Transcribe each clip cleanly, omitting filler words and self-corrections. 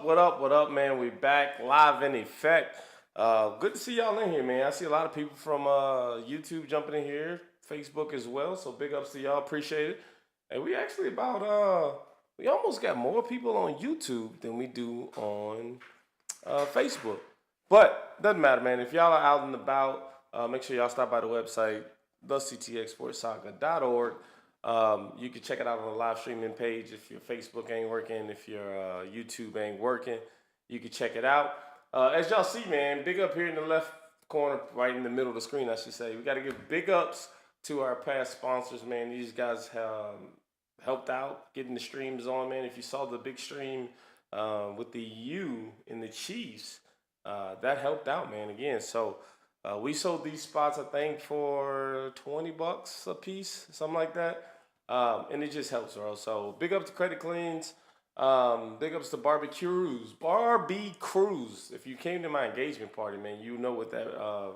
What up? What up, man? We back live in effect. Good to see y'all in here, man. I see a lot of people from YouTube jumping in here, Facebook as well. So big ups to y'all. Appreciate it. And we actually we almost got more people on YouTube than we do on Facebook. But doesn't matter, man. If y'all are out and about, make sure y'all stop by the website, thectxsportsaga.org. You can check it out on the live streaming page. If your Facebook ain't working, if your YouTube ain't working, you can check it out. As y'all see, man, big up here in the left corner, right in the middle of the screen, I should say. We got to give big ups to our past sponsors, man. These guys have helped out getting the streams on, man. If you saw the big stream with the U in the Chiefs, that helped out, man, again. So we sold these spots, I think, for $20 a piece, something like that. And it just helps, bro. So big up to Credit Cleans. Big ups to Barbie Cruise. If you came to my engagement party, man, you know what that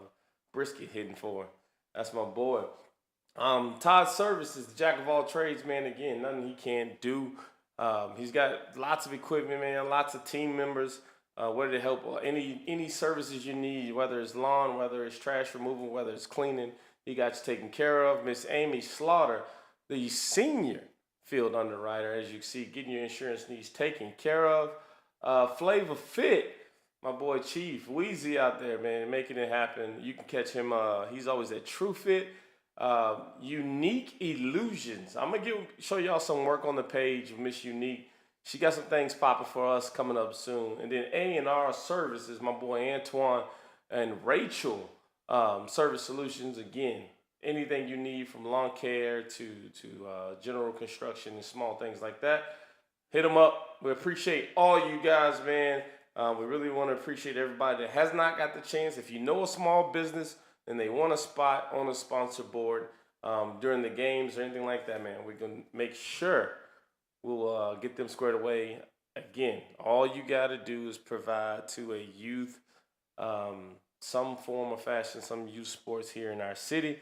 brisket hitting for. That's my boy. Todd Services, the jack of all trades, man. Again, nothing he can't do. He's got lots of equipment, man. Lots of team members. Whether to help any services you need, whether it's lawn, whether it's trash removal, whether it's cleaning, he got you taken care of. Miss Amy Slaughter, the senior field underwriter, as you can see, getting your insurance needs taken care of. Flavor Fit, my boy Chief Wheezy out there, man, making it happen. You can catch him. He's always at True Fit. Unique Illusions. I'm gonna show y'all some work on the page of Miss Unique. She got some things popping for us coming up soon. And then A&R Services, my boy Antoine and Rachel, Service Solutions. Again, anything you need from lawn care to general construction and small things like that, hit them up. We appreciate all you guys, man. We really want to appreciate everybody that has not got the chance. If you know a small business and they want a spot on a sponsor board during the games or anything like that, man, we're going to make sure we'll get them squared away. Again, all you got to do is provide to a youth some form of fashion, some youth sports here in our city.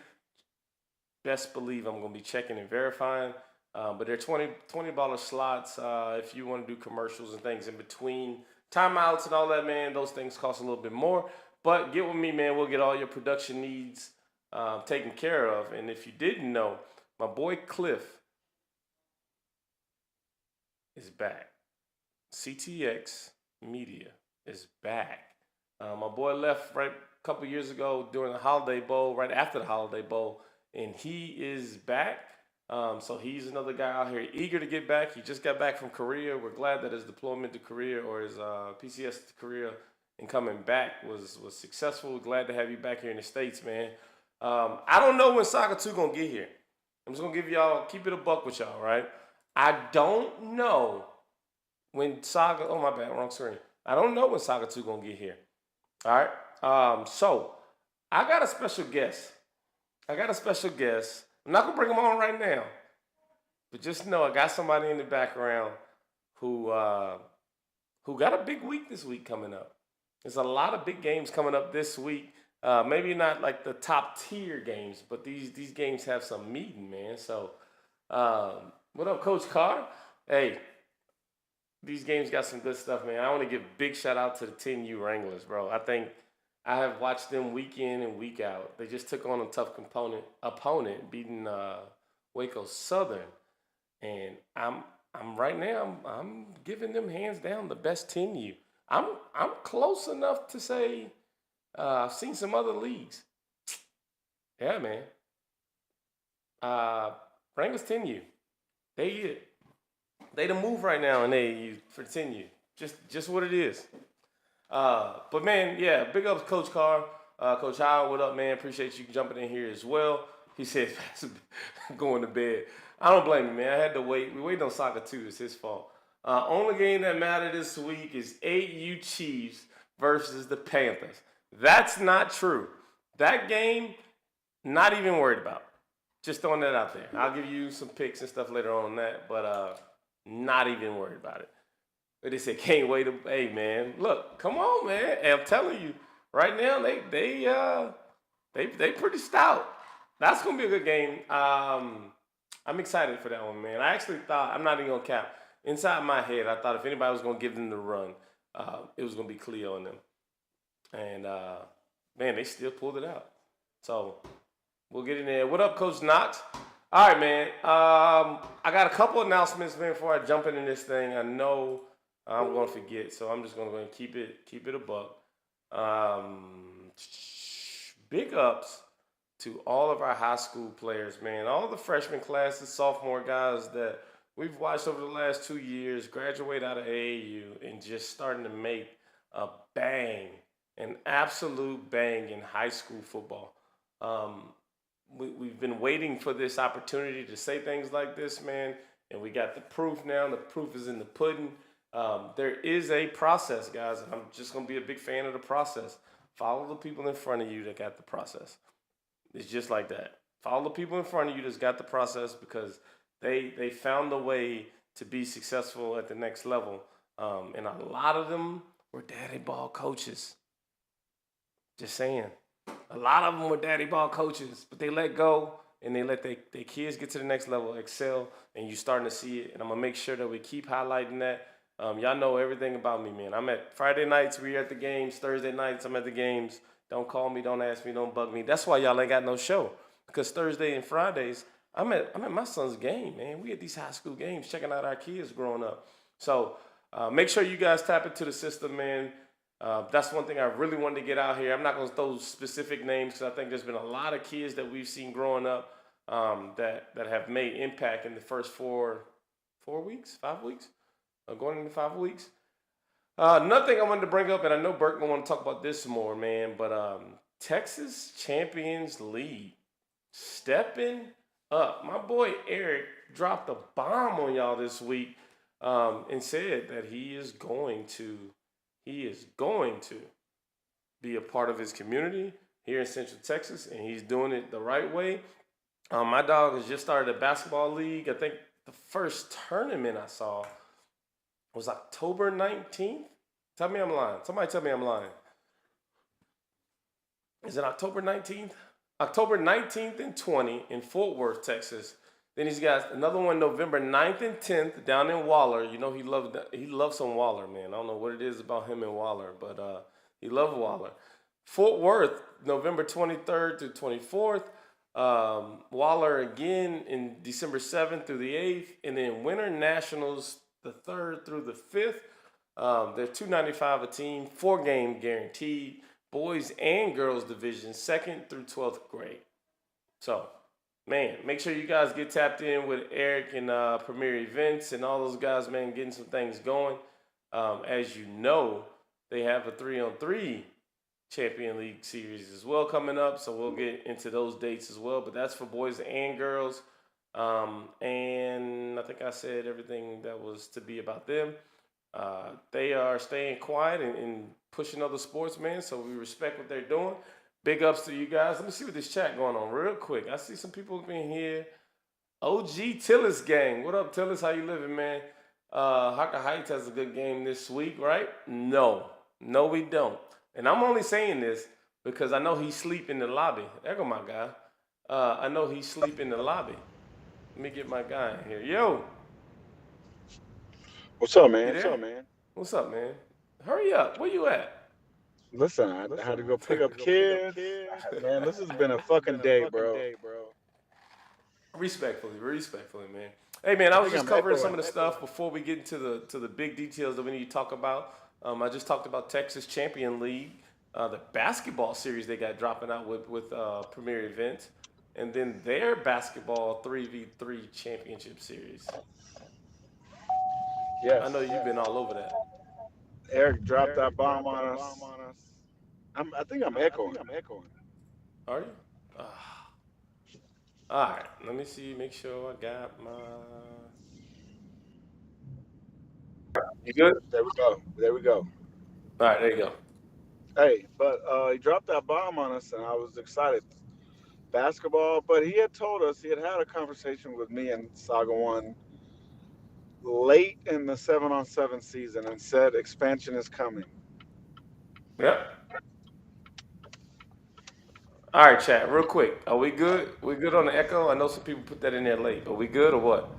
Best believe I'm going to be checking and verifying. But they're $20 slots if you want to do commercials and things in between. Timeouts and all that, man, those things cost a little bit more. But get with me, man. We'll get all your production needs taken care of. And if you didn't know, my boy Cliff is back. CTX Media is back. My boy left right a couple years ago during the Holiday Bowl, right after the Holiday Bowl, and he is back. So he's another guy out here eager to get back. He just got back from Korea. We're glad that his deployment to Korea or his PCS to Korea and coming back was successful. Glad to have you back here in the States, man. I don't know when Saga 2 gonna get here. I'm just gonna give y'all, keep it a buck with y'all, right? I don't know when Saga, oh my bad, wrong screen. I don't know when Saga 2 gonna get here. All right. So I got a special guest. I got a special guest. I'm not gonna bring him on right now, but just know I got somebody in the background who got a big week this week coming up. There's a lot of big games coming up this week. Maybe not like the top tier games, but these games have some meaning, man. So, what up, Coach Carr? Hey, these games got some good stuff, man. I want to give a big shout out to the 10U Wranglers, bro. I think I have watched them week in and week out. They just took on a tough opponent, beating Waco Southern, and I'm right now I'm giving them hands down the best 10U. I'm close enough to say I've seen some other leagues. Yeah, man. Wranglers 10U. They they the move right now and they for 10U. Just what it is. But man, yeah, big ups Coach Carr. Coach Howard, what up, man? Appreciate you jumping in here as well. He said going to bed. I don't blame him, man. I had to wait. We waited on Saga 2. It's his fault. Only game that mattered this week is 8U Chiefs versus the Panthers. That's not true. That game, not even worried about. Just throwing that out there. I'll give you some picks and stuff later on that, but not even worried about it. But they said can't wait to. Hey man, look, come on, man. And I'm telling you, right now they pretty stout. That's gonna be a good game. I'm excited for that one, man. I actually thought I'm not even gonna cap. Inside my head, I thought if anybody was gonna give them the run, it was gonna be Cleo and them. And man, they still pulled it out. So we'll get in there. What up, Coach Knox? All right, man. I got a couple announcements, man, before I jump into this thing. I know I'm gonna forget, so I'm just gonna go and keep it a buck. Big ups to all of our high school players, man. All the freshman classes, sophomore guys that we've watched over the last 2 years graduate out of AAU and just starting to make a bang, an absolute bang in high school football. We've been waiting for this opportunity to say things like this, man, and we got the proof now. The proof is in the pudding. There is a process, guys, and I'm just going to be a big fan of the process. Follow the people in front of you that got the process. It's just like that. Follow the people in front of you that's got the process because they found a way to be successful at the next level. And a lot of them were daddy ball coaches. Just saying. A lot of them were daddy ball coaches, but they let go and they let their kids get to the next level, excel, and you're starting to see it. And I'm going to make sure that we keep highlighting that. Y'all know everything about me, man. I'm at Friday nights, we're at the games. Thursday nights, I'm at the games. Don't call me, don't ask me, don't bug me. That's why y'all ain't got no show. Because Thursday and Fridays, I'm at my son's game, man. We at these high school games, checking out our kids growing up. So make sure you guys tap into the system, man. That's one thing I really wanted to get out here. I'm not going to throw specific names because I think there's been a lot of kids that we've seen growing up that have made impact in the first 5 weeks, going into 5 weeks. Another thing I wanted to bring up, and I know Bert gonna want to talk about this more, man, but Texas Champions League stepping up. My boy Eric dropped a bomb on y'all this week and said that he is going to be a part of his community here in Central Texas, and he's doing it the right way. My dog has just started a basketball league. I think the first tournament I saw was October 19th. Tell me I'm lying. Somebody tell me I'm lying. Is it October 19th? October 19th and 20 in Fort Worth, Texas. Then he's got another one November 9th and 10th down in Waller. You know he loves some Waller, man. I don't know what it is about him and Waller, but he loves Waller. Fort Worth, November 23rd through 24th. Waller again in December 7th through the 8th. And then Winter Nationals the 3rd through the 5th. They're $295 a team, 4-game guaranteed. Boys and girls division, 2nd through 12th grade. So Man, make sure you guys get tapped in with Eric and Premier Events and all those guys, man, getting some things going. As you know, they have a 3-on-3 Champion League series as well coming up, so we'll get into those dates as well. But that's for boys and girls. And I think I said everything that was to be about them. They are staying quiet and pushing other sports, man. So we respect what they're doing. Big ups to you guys. Let me see what this chat going on real quick. I see some people in here. OG Tillis gang. What up, Tillis? How you living, man? Haka Heights has a good game this week, right? No. No, we don't. And I'm only saying this because I know he's sleep in the lobby. There go my guy. I know he's sleep in the lobby. Let me get my guy in here. Yo, What's up, you man? there? What's up, man? Hurry up. Where you at? Listen, I had to go pick up kids. Man, this has been a fucking day, bro. Respectfully, man. Hey, man, I I was think just I'm covering some echoing. of the stuff before we get into the big details that we need to talk about. I just talked about Texas Champion League, the basketball series they got dropping out with Premier Events, and then their basketball 3v3 championship series. Yes. I know you've been all over that. Eric dropped that bomb on us. I think I'm echoing. Are you? All right. Let me see. Make sure I got my. You good? There we go. There we go. All right. There you go. Hey, but he dropped that bomb on us, and I was excited. Basketball, but he had told us he had had a conversation with me and Saga One late in the 7-on-7 season and said expansion is coming. Yep. All right, chat. Real quick. Are we good? We good on the echo? I know some people put that in there late, but we good or what?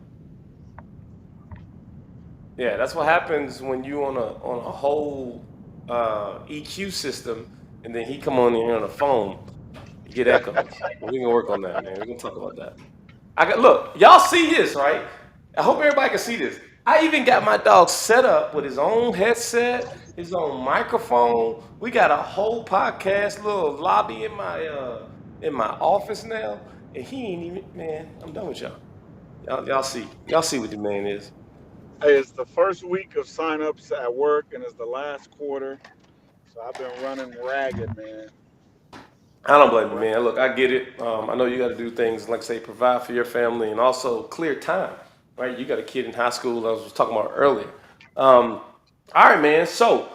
Yeah, that's what happens when you on a whole EQ system, and then he come on in here on the phone. You get echoes. But we can work on that, man. We can talk about that. I got look, y'all see this, right? I hope everybody can see this. I even got my dog set up with his own headset, his own microphone. We got a whole podcast little lobby in my office now, and he ain't even man. I'm done with y'all. Y'all see what the man is. Hey, it's the first week of signups at work, and it's the last quarter, so I've been running ragged, man. I don't blame you, man. Look, I get it. I know you got to do things like say provide for your family and also clear time, right? You got a kid in high school. I was talking about earlier. All right, man. So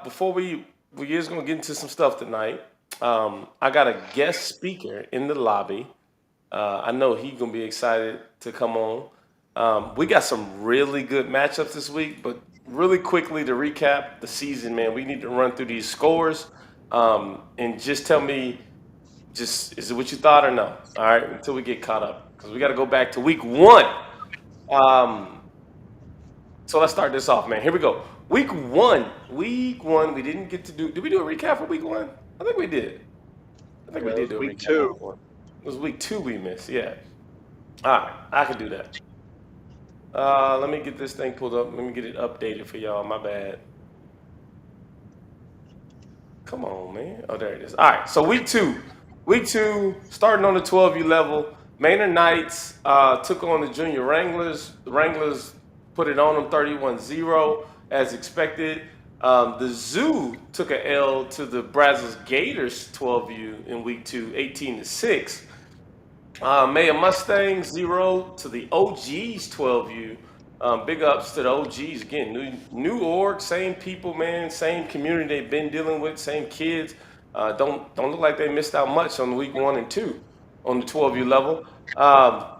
before we just gonna get into some stuff tonight. I got a guest speaker in the lobby. I know he gonna be excited to come on. We got some really good matchups this week, but really quickly to recap the season, man, we need to run through these scores and just tell me, just is it what you thought or no? All right, until we get caught up, because we got to go back to week one. Um, so let's start this off, man. Here we go. Week one, we didn't get to do. Did we do a recap for week one? I think we did. I think we Yeah, it did was do a week recap for two. week one. It was week two we missed. Yeah. All right, I can do that. Let me get this thing pulled up. Let me get it updated for y'all. My bad. Come on, man. Oh, there it is. All right. So week two. Week two, starting on the 12U level. Maynard Knights took on the Junior Wranglers. The Wranglers put it on them 31-0 as expected. The Zoo took a L to the Brazos Gators 12U in week two, 18-6. Maya Mustang 0 to the OGs 12U. Big ups to the OGs again. New org, same people, man, same community they've been dealing with, same kids. Don't look like they missed out much on week one and two on the 12U level.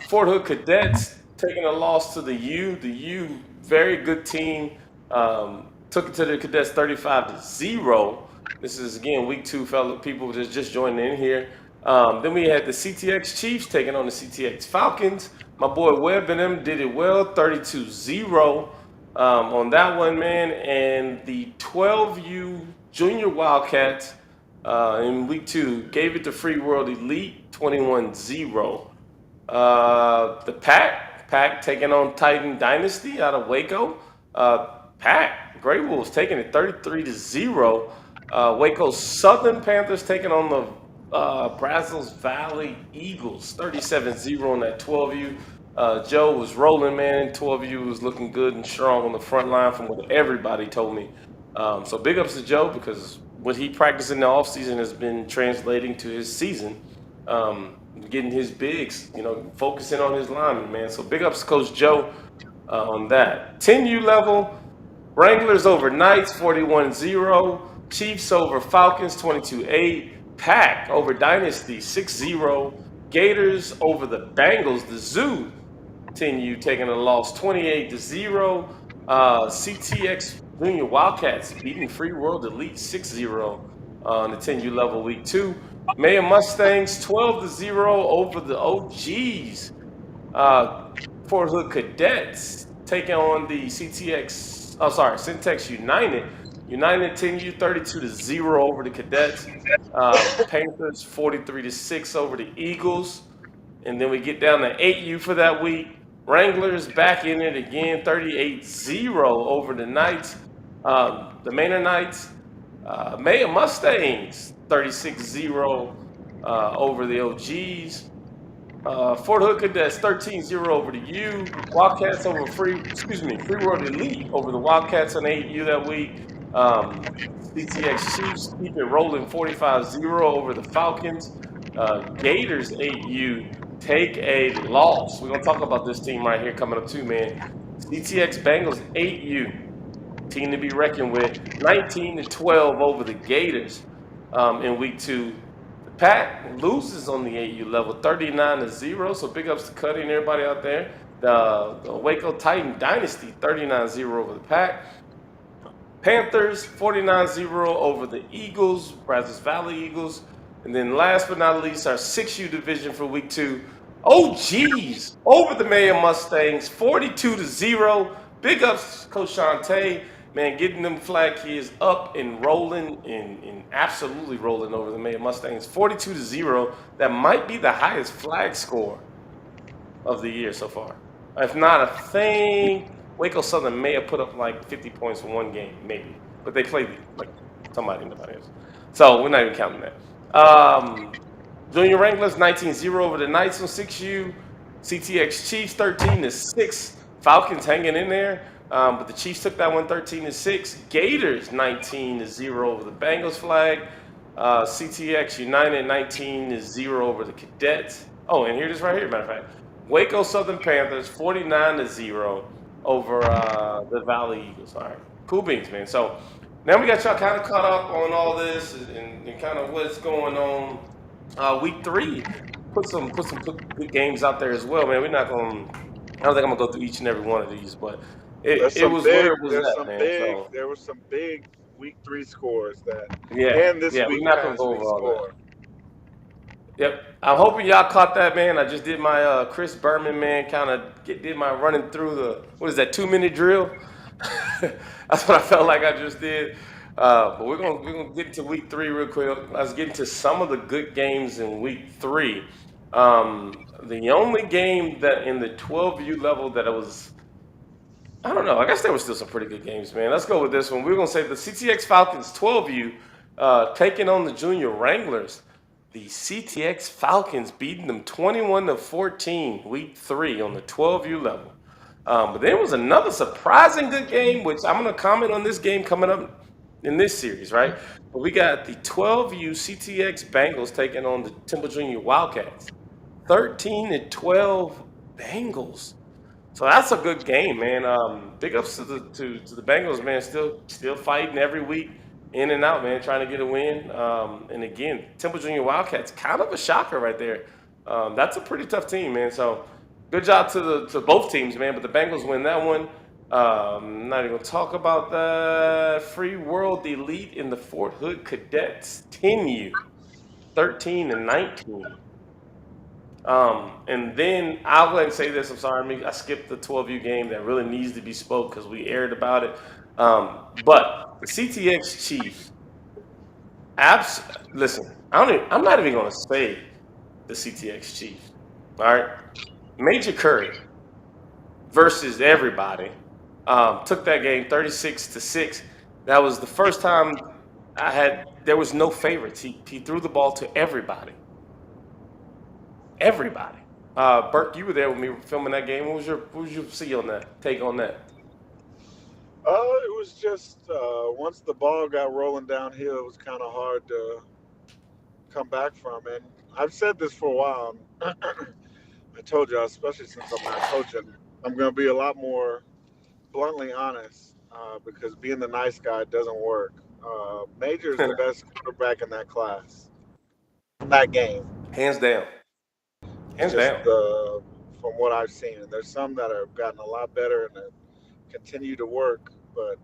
Fort Hood Cadets taking a loss to the U. The U, very good team. Took it to the Cadets 35-0. This is again week two, fellow people just joining in here. Then we had the CTX Chiefs taking on the CTX Falcons. My boy Webb and them did it well, 32-0 on that one, man. And the 12U Junior Wildcats in week two gave it to Free World Elite, 21-0. The Pack taking on Titan Dynasty out of Waco. Grey Wolves taking it 33-0. Waco Southern Panthers taking on the Brazos Valley Eagles, 37-0 on that 12U. Joe was rolling, man. 12U was looking good and strong on the front line from what everybody told me. So big ups to Joe because what he practiced in the offseason has been translating to his season, getting his bigs, focusing on his linemen, man. So big ups to Coach Joe on that. 10U level, Wranglers over Knights 41-0. Chiefs over Falcons 22-8. Pack over Dynasty 6-0. Gators over the Bengals, the Zoo. 10U taking a loss 28-0. CTX Junior Wildcats beating Free World Elite 6-0 on the 10U level week 2. Maya Mustangs 12-0 over the OGs. Fort Hood Cadets taking on the CTX, Syntax United. United 10U 32-0 over the Cadets. Panthers 43-6 over the Eagles. And then we get down to 8U for that week. Wranglers back in it again, 38-0 over the Knights. The Manor Knights. Maya Mustangs 36-0 over the OGs. Fort Hood Cadets 13-0 over the U. Wildcats over Free World Elite over the Wildcats on 8U that week. CTX Chiefs keep it rolling 45-0 over the Falcons. Gators 8U take a loss. We're going to talk about this team right here coming up too, man. CTX Bengals 8U, team to be reckoned with, 19-12 over the Gators in week 2. Pack loses on the 8U level 39-0, so big ups to Cuddy and everybody out there. The Waco Titan Dynasty 39-0 over the Pack. Panthers 49-0 over the Eagles, Brazos Valley Eagles. And then last but not least, our 6U division for week 2. OGs over the Maya Mustangs 42-0. Big ups, Coach Shante. Man, getting them flag kids up and rolling and absolutely rolling over the Maya Mustangs 42-0. That might be the highest flag score of the year so far. If not, I think Waco Southern may have put up like 50 points in one game, maybe. But they played like somebody else. So we're not even counting that. Junior Wranglers 19-0 over the Knights on 6U. CTX Chiefs 13-6. Falcons hanging in there. But the Chiefs took that one 13-6. Gators 19-0 over the Bengals flag. CTX United 19-0 over the Cadets. Oh, and here it is right here, matter of fact. Waco Southern Panthers 49-0 over the Valley Eagles. All right, cool beans, man. So now we got y'all kind of caught up on all this and kind of what's going on. Week 3, put some good games out there as well, man. I don't think I'm gonna go through each and every one of these, but it was where it was at, man. So there were some big week 3 scores yeah, and this we're not gonna past go over week all that. score. Yep. I'm hoping y'all caught that, man. I just did my Chris Berman, man, did my running through the, what is that, 2-minute drill? That's what I felt like I just did. But we're gonna get into week 3 real quick. Let's get into some of the good games in week 3. The only game that in the 12U level that it was, I don't know. I guess there were still some pretty good games, man. Let's go with this one. We're going to say the CTX Falcons 12U taking on the Junior Wranglers. The CTX Falcons beating them 21-14 week 3 on the 12U level. But there was another surprising good game, which I'm going to comment on this game coming up in this series, right? But we got the 12U CTX Bengals taking on the Temple Junior Wildcats. 13-12 Bengals. So that's a good game, man. Big ups to the Bengals, man. Still fighting every week, in and out, man, trying to get a win. And again, Temple Junior Wildcats, kind of a shocker right there. That's a pretty tough team, man. So good job to both teams, man. But the Bengals win that one. Not even gonna talk about that. Free World Elite in the Fort Hood Cadets 10U, 13-19. And then I'll go ahead and say this. I'm sorry, I skipped the 12U game that really needs to be spoke because we aired about it. But the CTX Chiefs, listen, I'm not even going to say the CTX Chiefs. All right, Major Curry versus everybody took that game 36-6. That was the first time There was no favorites. He threw the ball to everybody. Everybody. Burke, you were there with me filming that game. What was your see on that? Take on that? It was just once the ball got rolling downhill, it was kind of hard to come back from. And I've said this for a while. I told you, especially since I'm not coaching, I'm going to be a lot more bluntly honest because being the nice guy doesn't work. Major is the best quarterback in that class, in that game. Hands down. It's Hands just down. from what I've seen. And there's some that have gotten a lot better and that continue to work, but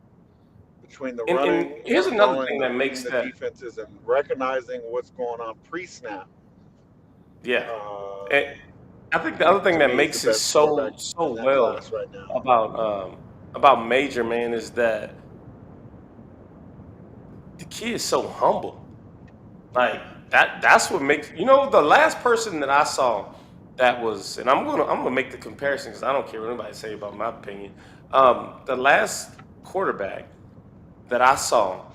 between the And running and here's the another throwing thing and that reading makes the that. defenses and recognizing what's going on pre-snap, Yeah. uh, And I think the other thing to that me, he's the makes it best quarterback so in that well class right now. about Major man is that the kid is so humble. Like that's what makes the last person that I saw that was, and I'm gonna make the comparison because I don't care what anybody say about my opinion. The last quarterback that I saw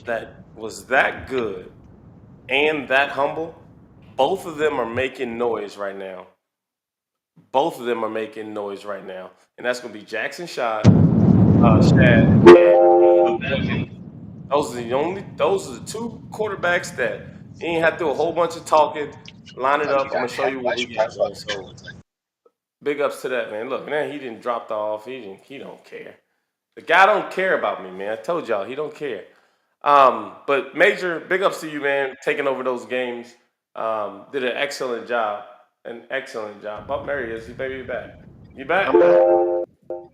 that was that good and that humble, both of them are making noise right now. Both of them are making noise right now, and that's gonna be Jackson Shad, and Luke Williams. Those are the two quarterbacks that you ain't have to do a whole bunch of talking. Line it up. I'm gonna show you what we got, man. So big ups to that, man. Look, man, he didn't drop off. He don't care. The guy don't care about me, man. I told y'all he don't care. But Major, big ups to you, man, taking over those games. Did an excellent job. An excellent job. But Mary is you baby back. You back? I'm back. I don't know All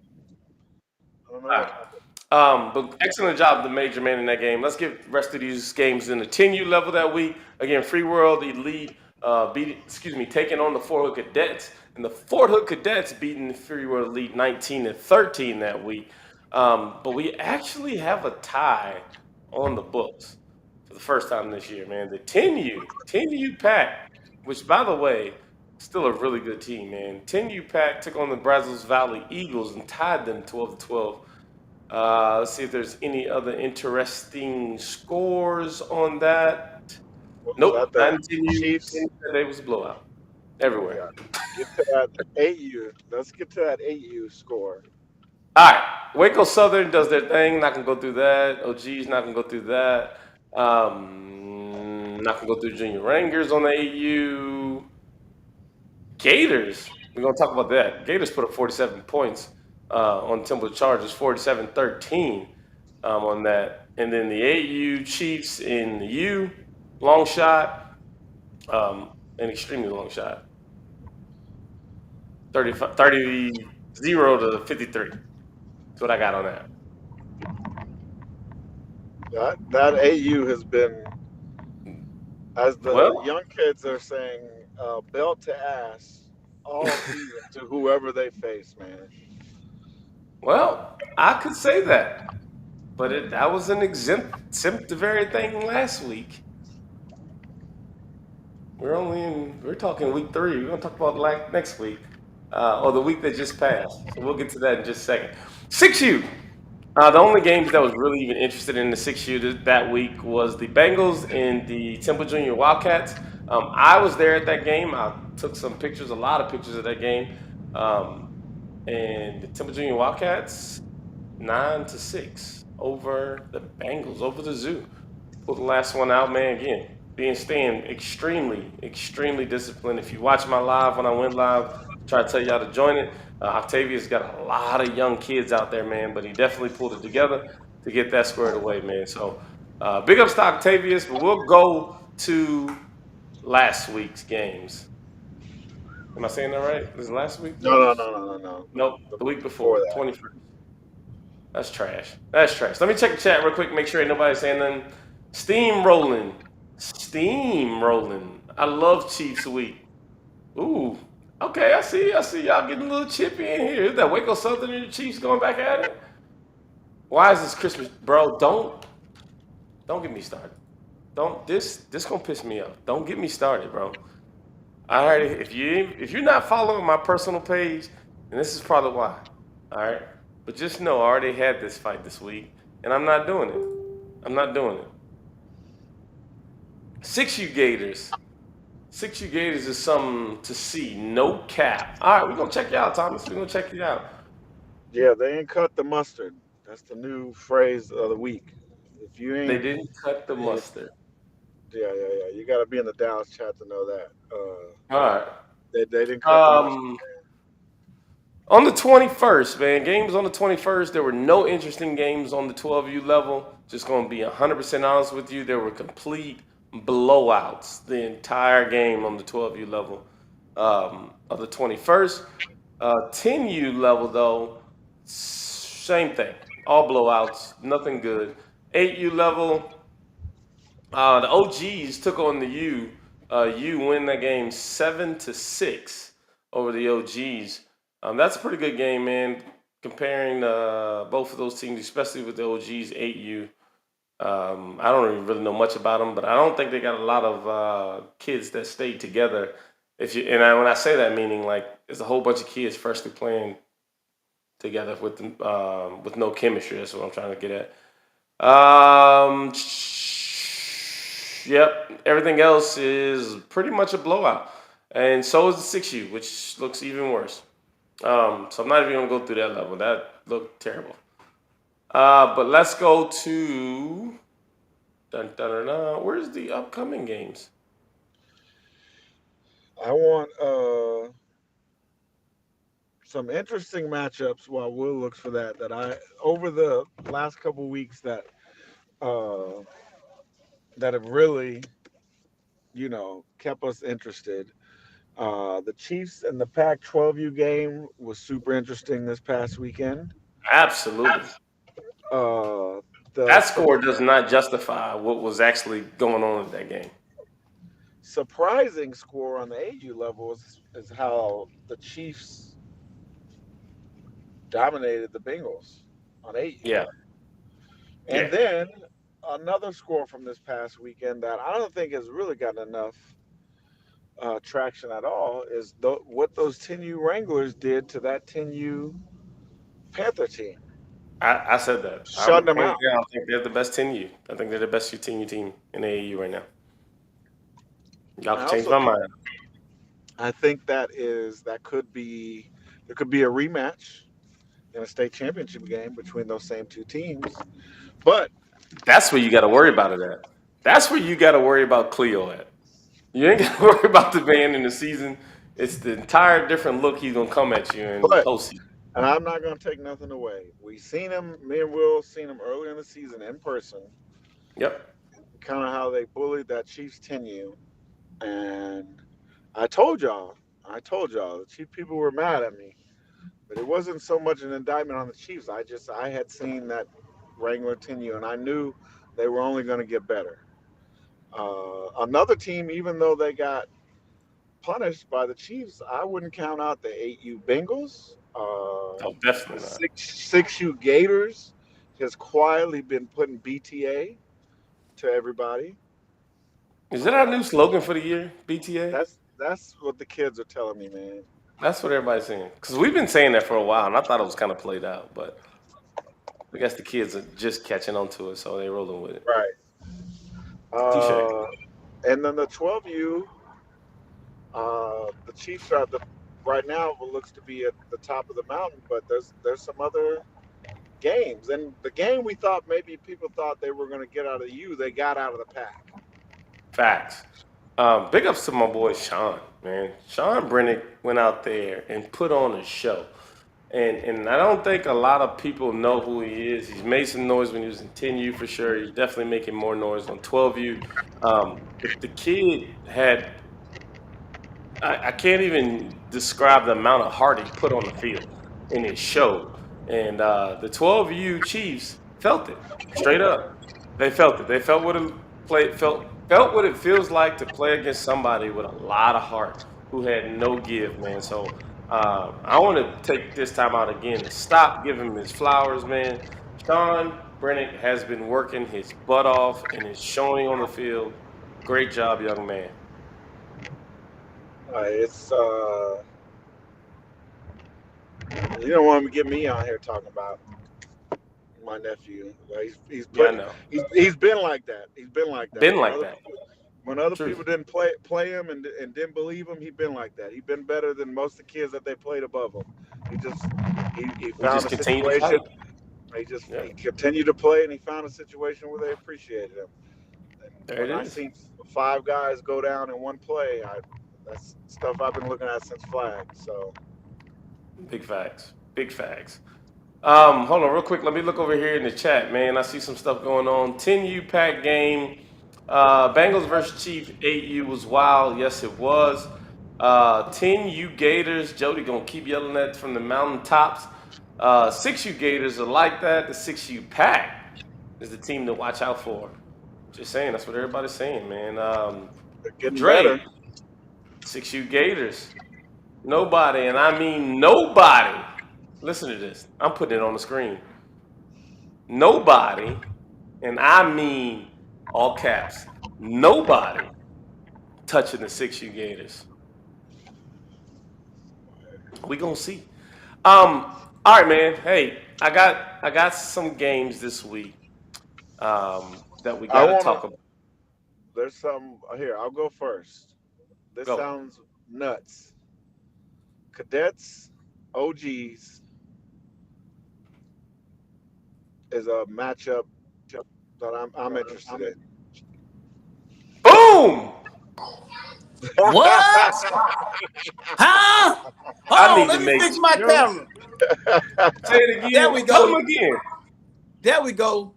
what right. happened. But excellent job, the Major man in that game. Let's get the rest of these games in the 10U level that week. Again, Free World Elite taking on the Fort Hood Cadets. And the Fort Hood Cadets beating the Free World Elite 19-13 that week. But we actually have a tie on the books for the first time this year, man. The 10U Pack, which by the way, still a really good team, man. 10U Pack took on the Brazos Valley Eagles and tied them 12-12. Let's see if there's any other interesting scores on that. Was Nope, that not the in 10U. Chiefs? Today was a blowout everywhere. Yeah. Get to that 8U. Let's get to that 8U score. All right, Waco Southern does their thing. Not gonna go through that. OG's not gonna go through that. Not gonna go through Junior Rangers on the AU. Gators. We're gonna talk about that. Gators put up 47 points on Temple Chargers, 47-13 on that. And then the AU Chiefs in the U, long shot, an extremely long shot. 30-0 to 53. That's what I got on that. That AU has been, as the Well, young kids are saying, belt to ass all season to whoever they face, man. I could say that, but that was an exempt the very thing last week. We're talking week 3. We're gonna talk about like next week, or the week that just passed. So we'll get to that in just a second. 6U. The only games that was really even interested in the 6U that week was the Bengals and the Temple Junior Wildcats. I was there at that game. I took some pictures, a lot of pictures of that game. And the Temple Junior Wildcats 9-6 over the Bengals, over the Zoo. Pulled the last one out, man. Again, staying extremely disciplined. If you watch my live when I went live, try to tell you how to join it. Octavius got a lot of young kids out there, man, but he definitely pulled it together to get that squared away, man. So big ups to Octavius, but we'll go to last week's games. Am I saying that right? Is it last week's No, no, games? no, no, no, no. Nope, The the week week before before, that. 21st. That's trash. That's trash. Let me check the chat real quick, make sure ain't nobody saying nothing. Steamrolling. Steamrolling. I love Chiefs week. Ooh. Okay, I see y'all getting a little chippy in here. Is that Waco Southern and the Chiefs going back at it? Why is this Christmas, bro? Don't get me started. Don't this gonna piss me off. Don't get me started, bro. All right, if you're not following my personal page, then this is probably why. All right, but just know I already had this fight this week, and I'm not doing it. I'm not doing it. 6U Gators. 6U Gators is something to see. No cap. All right, we're gonna check you out, Thomas. We're gonna check you out. Yeah, they ain't cut the mustard. That's the new phrase of the week. If you They ain't, didn't cut the if mustard. yeah. You got to be in the Dallas chat to know that. All right. They didn't cut the mustard. Um, on the 21st, man, games on the 21st. There were no interesting games on the 12U level. Just gonna be 100% honest with you. There were complete blowouts the entire game on the 12U level of the 21st. 10U level though, same thing. All blowouts, nothing good. 8U level, the OGs took on the U. U win that game 7-6 over the OGs. That's a pretty good game, man. Comparing both of those teams, especially with the OGs 8U. I don't even really know much about them, but I don't think they got a lot of kids that stayed together. If you when I say that, meaning like it's a whole bunch of kids freshly playing together with no chemistry. That's what I'm trying to get at. Yep. Everything else is pretty much a blowout, and so is the 6U, which looks even worse. So I'm not even gonna go through that level. That looked terrible. But let's go to dun, dun, dun, dun. Where's the upcoming games? I want some interesting matchups while Will looks for that. That I over the last couple weeks uh, that have really kept us interested. The Chiefs and the Pac-12U game was super interesting this past weekend. Absolutely. Uh, the That score does not justify what was actually going on in that game. surprising score on the AU level is how the Chiefs dominated the Bengals on AU. Yeah. And Yeah. then another score from this past weekend that I don't think has really gotten enough traction at all is what those 10U Wranglers did to that 10U Panther team, I said that. I'm shutting them hands out. down. I think they're the best 10U. I think they're the best 10U team in AAU right now. Y'all I can change also my mind. I think that could be there could be a rematch in a state championship game between those same two teams. But That's where you got to worry about it at. That's where you got to worry about Cleo at. You ain't got to worry about the man in the season. It's the entire different look he's gonna come at you in but postseason. and I'm not gonna take nothing away. We seen him, me and Will seen him earlier in the season in person. Yep. Kind of how they bullied that Chiefs 10U, and I told y'all, the Chief people were mad at me, but it wasn't so much an indictment on the Chiefs. I had seen that Wrangler 10U, and I knew they were only going to get better. Another team, even though they got punished by the Chiefs, I wouldn't count out the 8U Bengals. Oh, The definitely not. six U Gators has quietly been putting BTA to everybody. Is that our Uh, new slogan for the year? BTA. that's what the kids are telling me, man. That's what everybody's saying. Because we've been saying that for a while, and I thought it was kind of played out, but I guess the kids are just catching on to it, so they rolling with it. Right. Touche. Uh, and then the 12U, the Chiefs are the right now what looks to be at the top of the mountain, but there's some other games, and the game we thought maybe people thought they were going to get out of the U, they got out of the pack. Facts. Big ups to my boy Sean, man. Sean Brennick went out there and put on a show. And I don't think a lot of people know who he is. He's made some noise when he was in 10U for sure. He's definitely making more noise on 12U. The kid had I can't even describe the amount of heart he put on the field in his show. And the 12U Chiefs felt it straight up. They felt it. They felt what it felt what it feels like to play against somebody with a lot of heart who had no give, man. So I want to take this time out again to stop giving him his flowers, man. Sean Brennick has been working his butt off and is showing on the field. Great job, young man. It's you don't want to get me on here talking about my nephew. He's Yeah, I put know. he's been like that. He's been like that. Been When like other that. people When other Truth. people didn't play him and didn't believe him, he been like that. He been better than most of the kids that they played above him. He just he We found just a continue to situation. fight. Yeah, He continued to play, and he found a situation where they appreciated him. And there it when I is. seen five guys go down in one play, that's stuff I've been looking at since flag. So Big facts. Big facts. Hold on real quick. Let me look over here in the chat, man. I see some stuff going on. 10U pack game. Bengals versus Chief 8U was wild. Yes, it was. 10U Gators. Jody gonna keep yelling that from the mountaintops. 6U Gators are like that. The 6U pack is the team to watch out for. Just saying. That's what everybody's saying, man. they're getting Dre, better. 6U Gators. Nobody, and I mean nobody. Listen to this. I'm putting it on the screen. Nobody, and I mean all caps, nobody touching the 6U Gators. We gonna see. All right, man. Hey, I got some games this week that we I gotta wanna. talk about. There's some here. I'll go first. This Go. sounds nuts. Cadets, OGs is a matchup that I'm interested in. Boom! What? Huh? I Hold on, need to let me make fix my sure. camera. Say it There again. we Tell go. them again. There we go.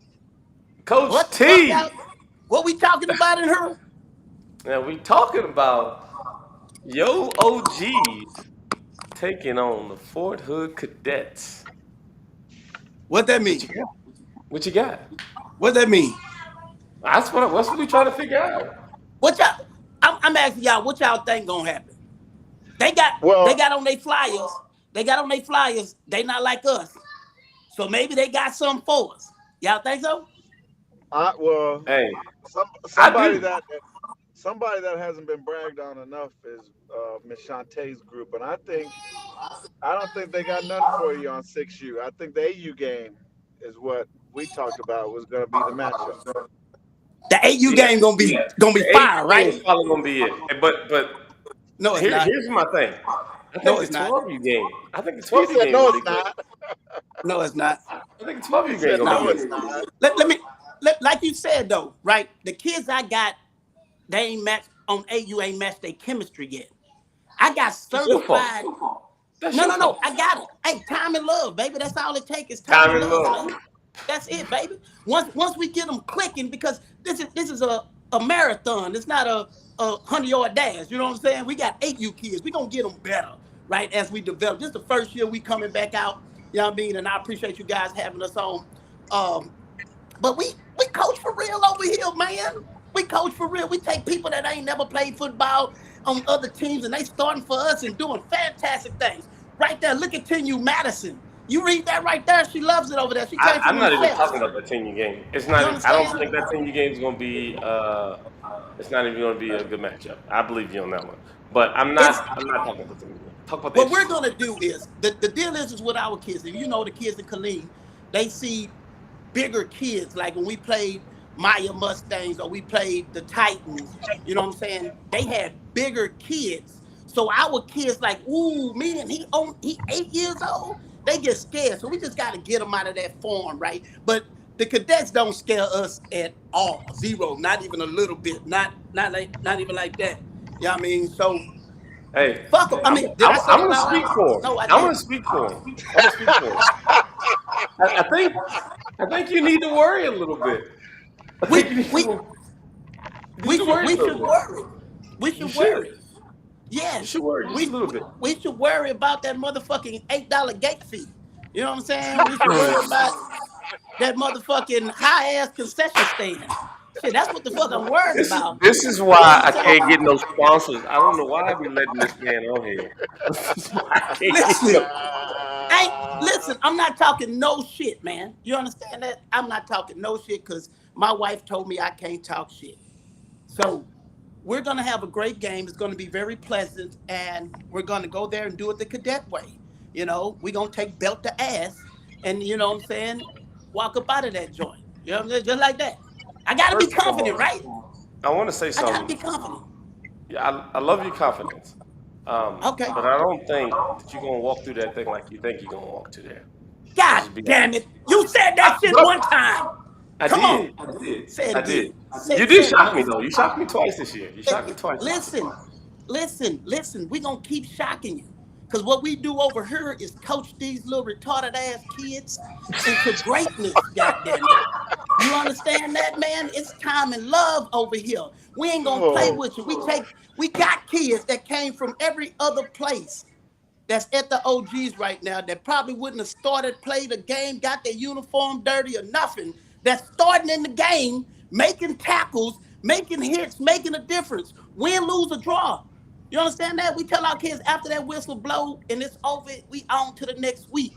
Coach What the fuck, T. y'all? What we talking about in here? Now we talking about yo OGs taking on the Fort Hood Cadets. What that What mean? you got? What you got? What that mean? That's what we trying to figure out. What y'all? I'm asking y'all. What y'all think gonna happen? They got they Well, got on their flyers. They got on their flyers. They not like us. So maybe they got something for us. Y'all think so? well, Hey, some I do. somebody that hasn't been bragged on enough is Miss Shantae's group, and I don't think they got nothing for you on 6U. I think the AU game is what we talked about was going to be the matchup. The AU Yeah, game gonna be yeah. gonna be The eight fire, game right? is probably gonna be it. But No, it's not. here's my thing. I No, think the it's not. 12U game. I think the He 12U said, game "No, gonna be it's good. not." No, it's not. I think the 12U He game said, gonna be "No, No. it's good. not." Let me like you said though, right? The kids I got, they ain't matched on AU ain't matched their chemistry yet. I got That's your fault. certified. That's No, your no, no. fault. I got it. Hey, time and love, baby. That's all it takes is time Time and and love, love. man. That's it, baby. Once we get them clicking, because this is a marathon. It's not a 100-yard dash. You know what I'm saying? We got 8U kids. We gonna get them better, right? As we develop. This is the first year we coming back out. You know what I mean? And I appreciate you guys having us on. Um, but we coach for real over here, man. We coach for real. We take people that ain't never played football on other teams, and they starting for us and doing fantastic things. Right there, look at Tenu Madison. You read that right there. She loves it over there. She came from I'm them not even shells. talking about the 10U game. It's You not. I don't understand? think that 10U game is gonna be. It's not even gonna be a good matchup. I believe you on that one. But I'm It's not. I'm not talking about the 10U game. Talk about the what we're 8U game. gonna do is the deal is with our kids. And you know the kids in Killeen, they see bigger kids. Like when we played Maya Mustangs or we played the Titans, you know what I'm saying? They had bigger kids. So our kids like, ooh, man, he 8 years old. They get scared. So we just got to get them out of that form, right? But the cadets don't scare us at all. Zero, not even a little bit. Not even like that. You know what I mean? So Hey, fuck them. I I'm, mean, did I'm, I say I'm it gonna loud speak enough? for him. No, I I'm gonna didn't. speak for him. I'm gonna speak for him. I think you need to worry a little bit. I think We you need we to worry a we little should bit. worry. We You should should. worry. You Yes, should worry just a little bit. we should worry about that motherfucking $8 gate fee. You know what I'm saying? We should worry about that motherfucking high ass concession stand. Shit, that's what the fuck I'm worried This is about. this is You why I understand? can't get no sponsors. I don't know why I be letting this man on here. This is why I can't get no. Listen, listen. I'm not talking no shit, man. You understand that? I'm not talking no shit because my wife told me I can't talk shit. So we're going to have a great game. It's going to be very pleasant, and we're going to go there and do it the cadet way. You know, we're going to take belt to ass, and you know what I'm saying, walk up out of that joint. You know what I'm saying? Just like that. I got to be First of confident, all, right? I want to say I gotta something. be confident. Yeah, I love your confidence. Okay. But I don't think that you're gonna walk through that thing like you think you're gonna walk through there. I'll God just be damn honest. it. You said that shit But one time. I Come did. on. I did. Say it I did. again. Say, You did say it shock another me though. time. You shocked me twice this year. You shocked me twice this year. Listen, listen. We're going to keep shocking you. Because what we do over here is coach these little retarded ass kids into greatness, goddamn it. You understand that, man? It's time and love over here. We ain't gonna play Oh, with you. We got kids that came from every other place that's at the OGs right now that probably wouldn't have started, played a game, got their uniform dirty or nothing. That's starting in the game, making tackles, making hits, making a difference. Win, lose, or draw. You understand that? We tell our kids after that whistle blow and it's over, we on to the next week.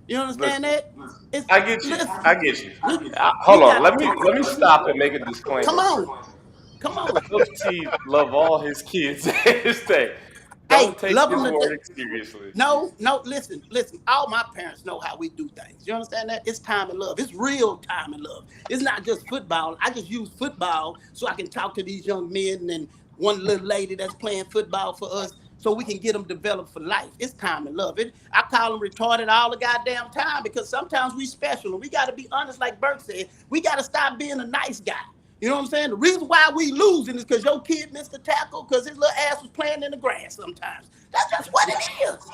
You understand Listen, that? It's I get you. listen. I get you. We Hold we on. got Let me stop and make a come disclaimer. on, come on. Coach T love all his kids and his thing. Hey, Don't take love them his to word seriously. no, listen. All my parents know how we do things. You understand that? It's time and love. It's real time and love. It's not just football. I just use football so I can talk to these young men and one little lady that's playing football for us so we can get them developed for life. It's time and love. I call them retarded all the goddamn time because sometimes we special and we got to be honest, like Burke said. We got to stop being a nice guy. You know what I'm saying? The reason why we losing is because your kid missed the tackle because his little ass was playing in the grass sometimes. That's just what it is.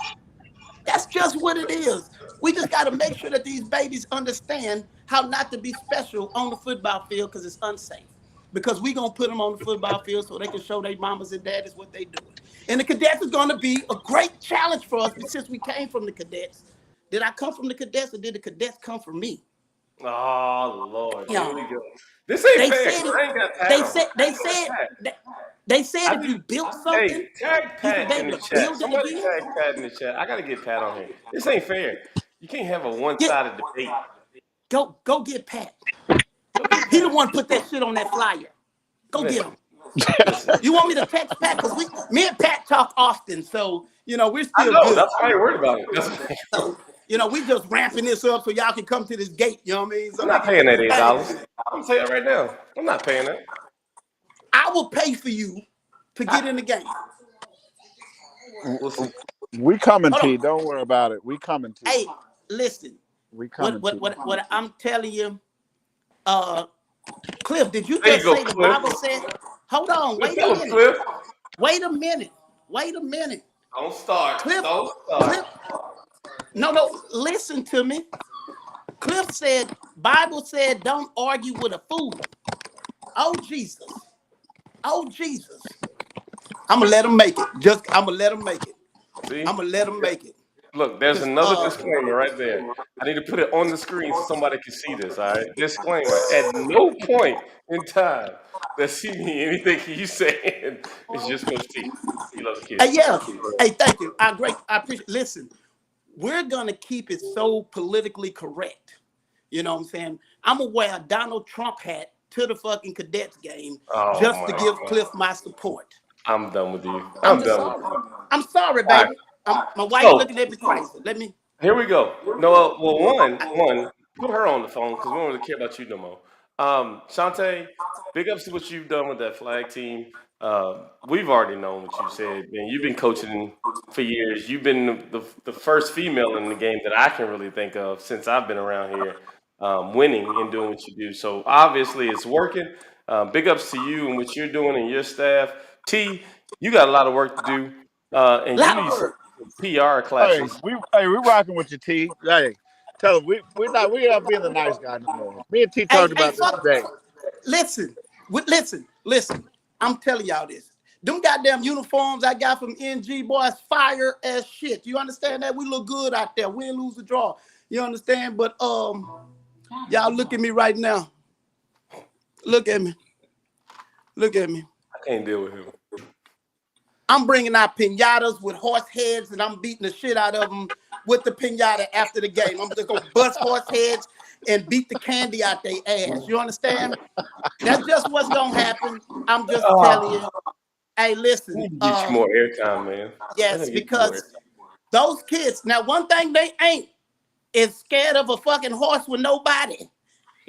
That's just what it is. We just got to make sure that these babies understand how not to be special on the football field because it's unsafe. Because we going to put them on the football field so they can show their mamas and daddies what they doing. And the cadets is going to be a great challenge for us since we came from the cadets. Did I come from the cadets or did the cadets come from me? Oh Lord, You here we know, go. This ain't they fair. said it. I ain't got Pat They on. said I they ain't got said Pat. they said I if need. you built Hey, something, tag you should be Pat in able the to chat. build it Somebody again. tag Pat in the chat. I gotta get Pat on here. This ain't fair. You can't have a Get one-sided debate. go get Pat. Go get He the Pat. one put that shit on that flyer. Go get Listen, him. listen. You want me to text Pat? Because me and Pat talk often, so we're I still know. good. That's why you're worried about it. That's why. So we just ramping this up so y'all can come to this gate. You know what I mean? So I'm we not can paying get that this bag. $8. I'm saying it right now. I'm not paying that. I will pay for you to get in the game. We'll see. we coming, Hold T. on. Don't worry about it. We coming, T. Hey, listen. We What coming, T. what what what I'm telling you, uh, Cliff, did you There you just go, say the Cliff. Bible said? Hold on, Cliff, wait a tell him, minute. Cliff. Wait a minute. Wait a minute. Don't start. Cliff, Don't start. Cliff, no, listen to me. Cliff said, Bible said, don't argue with a fool. Oh, Jesus. Oh, Jesus. I'm gonna let him make it. I'm gonna let him make it. See? I'm gonna let him make it. Look, there's Cause another disclaimer right there. I need to put it on the screen so somebody can see this, all right? Disclaimer. At no point in time does he mean anything he's saying. It's just Coach T. He loves kids. yeah. Hey, thank you. I appreciate. Listen, we're gonna keep it so politically correct. You know what I'm saying? I'm gonna wear a Donald Trump hat to the fucking cadets game Oh just to my give God. Cliff my support. I'm done with you. I'm I'm just done with sorry. you. I'm sorry, All right. baby. My wife So looking at me crazy. Let me. here we go. No, one, put her on the phone because we don't really care about you no more. Shantae, big ups to what you've done with that flag team. We've already known what you said, man. You've been coaching for years. You've been the first female in the game that I can really think of since I've been around here, winning and doing what you do. So obviously it's working. Big ups to you and what you're doing and your staff. T, you got a lot of work to do, and you Lot of need some work. PR Hey, classes. we rocking with you, T. Hey, tell him we're not being the nice guy no more. Me and T talked Hey, about this fuck. today. Listen, listen. I'm telling y'all this. Them goddamn uniforms I got from NG boys fire as shit. You understand that? We look good out there. Win, lose, or draw. You understand? But y'all look at me right now. Look at me. Look at me. I can't deal with him. I'm bringing out pinatas with horse heads, and I'm beating the shit out of them with the pinata after the game. I'm just gonna bust horse heads and beat the candy out their ass. You understand? That's just what's gonna happen. I'm just telling you. Oh, Hey, I listen. need to get you more airtime, man. I Yes, need to get you more because airtime. those kids. Now, one thing they ain't is scared of a fucking horse with no body.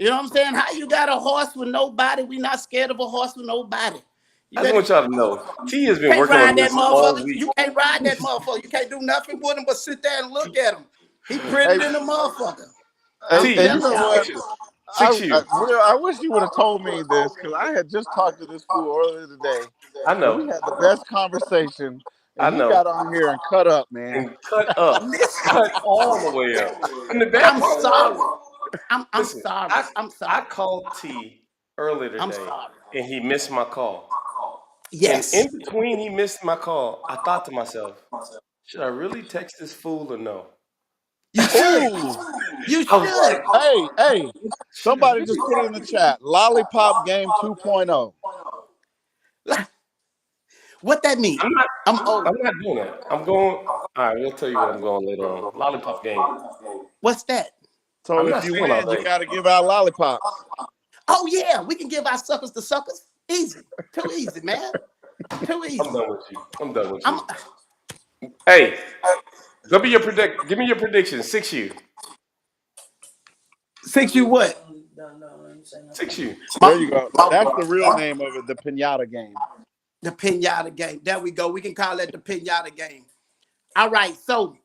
You know what I'm saying? How you got a horse with nobody? We not scared of a horse with nobody. You I just better want y'all to know. T has been can't working ride on that this all motherfucker. week. You can't ride that motherfucker. You can't do nothing with him but sit there and look at him. He pretty Hey, than a motherfucker. I'm hey, T, you telling know y'all. what? 6 you. I, 6 I you. Will, I wish you would have told me this because I had just talked to this fool earlier today, I and we know. had the best conversation. And I he know. got on here and cut up, man. And cut up. Listen, Cut all the way up. And the bad I'm part sorry. was, I'm listen, sorry. I I'm I sorry. called T earlier I'm today sorry. and he missed my call. And Yes. in between he missed my call, I thought to myself, should I really text this fool or no? You should. Ooh, You I was should. like, hey, should I somebody just really? put it in the chat. Lollipop Game 2.0. What that mean? I'm not I'm old. I'm not doing that. I'm going all right, we'll tell you what I'm going later on. Lollipop game. What's that? So I'm if not you staying all win, you day. got to give out lollipops. Oh yeah, we can give our suckers to suckers. Easy. Too easy, man. Too I'm easy. done with you. I'm done with I'm you. Hey, give me your prediction. 6 you. six you what? 6 you. There you go. That's the real My, name of it, the pinata game. the pinata game. There we go. We can call that the pinata game. All right, so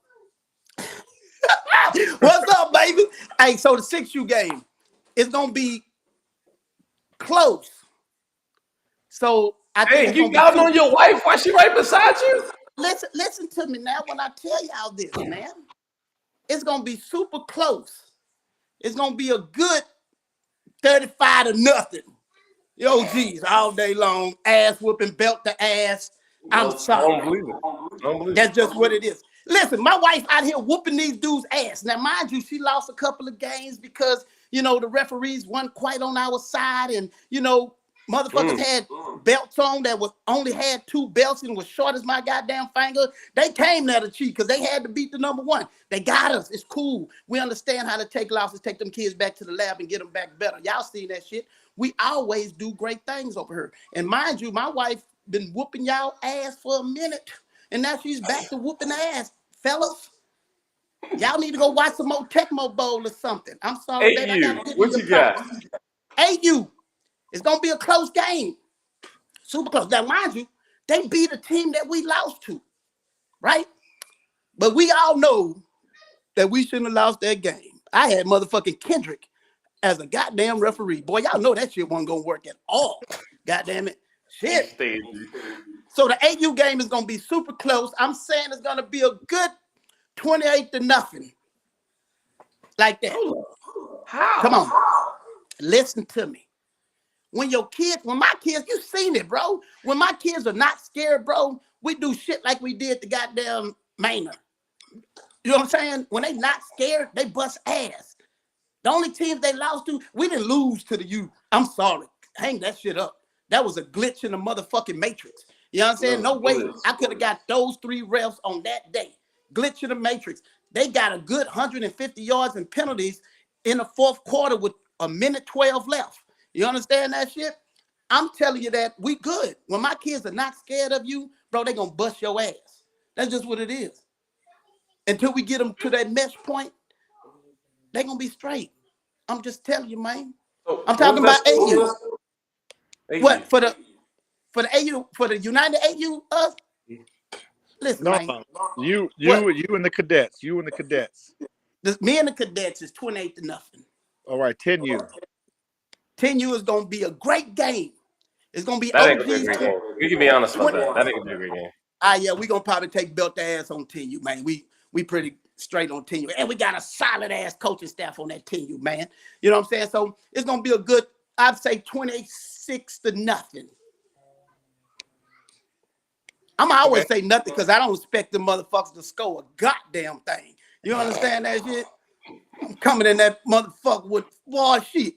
what's up, baby? Hey, so the 6U game is gonna be close. So I think Hey, it's you gonna be doubting two. on your wife? Why she right beside you? Listen to me now when I tell y'all this, man. It's gonna be super close. It's gonna be a good 35 to nothing. Yo, geez, all day long, ass whooping, belt to ass. I'm Nope. I don't sorry. believe it. I don't believe it. That's just what it is. Listen, my wife out here whooping these dudes' ass. Now, mind you, she lost a couple of games because, the referees weren't quite on our side. And, motherfuckers Mm. had belts on that was only had two belts and was short as my goddamn finger. They came there to cheat because they had to beat the number one. They got us. It's cool. We understand how to take losses, take them kids back to the lab and get them back better. Y'all seen that shit. We always do great things over here. And mind you, my wife been whooping y'all ass for a minute. And now she's back to whooping ass. Fellas, y'all need to go watch some more Tecmo Bowl or something. I'm sorry, baby. I got 8 you. to give you What your you got? props. AU, it's going to be a close game. Super close. Now, mind you, they beat a team that we lost to, right? But we all know that we shouldn't have lost that game. I had motherfucking Kendrick as a goddamn referee. Boy, y'all know that shit wasn't going to work at all. Goddamn it. You Shit. stayed. So the AU game is going to be super close. I'm saying it's going to be a good 28 to nothing. Like that. Hold up. Come How? on. Listen to me. When my kids, you seen it, bro. When my kids are not scared, bro, we do shit like we did the goddamn Maynard. You know what I'm saying? When they not scared, they bust ass. The only teams they lost to, we didn't lose to the U. I'm sorry. Hang that shit up. That was a glitch in the motherfucking matrix. You know what I'm saying? No, No way bullets. I could have got those three refs on that day. Glitch in the matrix. They got a good 150 yards and penalties in the fourth quarter with a minute 12 left. You understand that shit? I'm telling you that we good. When my kids are not scared of you, bro, they gonna bust your ass. That's just what it is. Until we get them to that mesh point, they gonna be straight. I'm just telling you, man. So I'm what was talking that about score? AU. 8 you. What for the AU for the United AU? Listen, No, man. What? you and the cadets. You and the cadets. Me and the cadets is 28 to nothing. All right, 10U. 10U is gonna be a great game. It's gonna be That ain't gonna be a OGs great game. We can be honest about 20. that. That ain't gonna be a great game. Yeah, we gonna probably take belt ass on 10U, man. We pretty straight on 10U. And we got a solid ass coaching staff on that 10U, man. You know what I'm saying? So it's gonna be a good, I'd say 26 to nothing. I'm Okay. always say nothing because I don't expect the motherfuckers to score a goddamn thing. You understand that shit? I'm coming in that motherfucker with boy shit.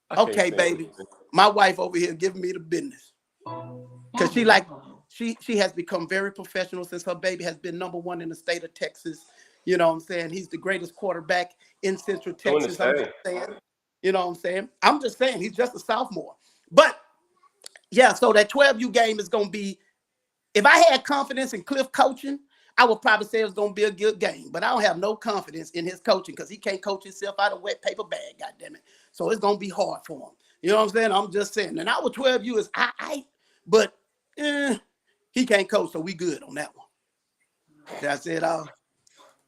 I can't Okay, stand baby. it. My wife over here giving me the business. Cause she has become very professional since her baby has been number one in the state of Texas. You know what I'm saying? He's the greatest quarterback in Central Doing his Texas. I'm thing. just saying. You know what I'm saying? I'm just saying he's just a sophomore. But yeah, so that 12U game is gonna be, if I had confidence in Cliff coaching, I would probably say it was going to be a good game, but I don't have no confidence in his coaching because he can't coach himself out of wet paper bag, goddammit. So it's going to be hard for him. You know what I'm saying? I'm just saying. And our 12U is but he can't coach, so we good on that one. That's it all.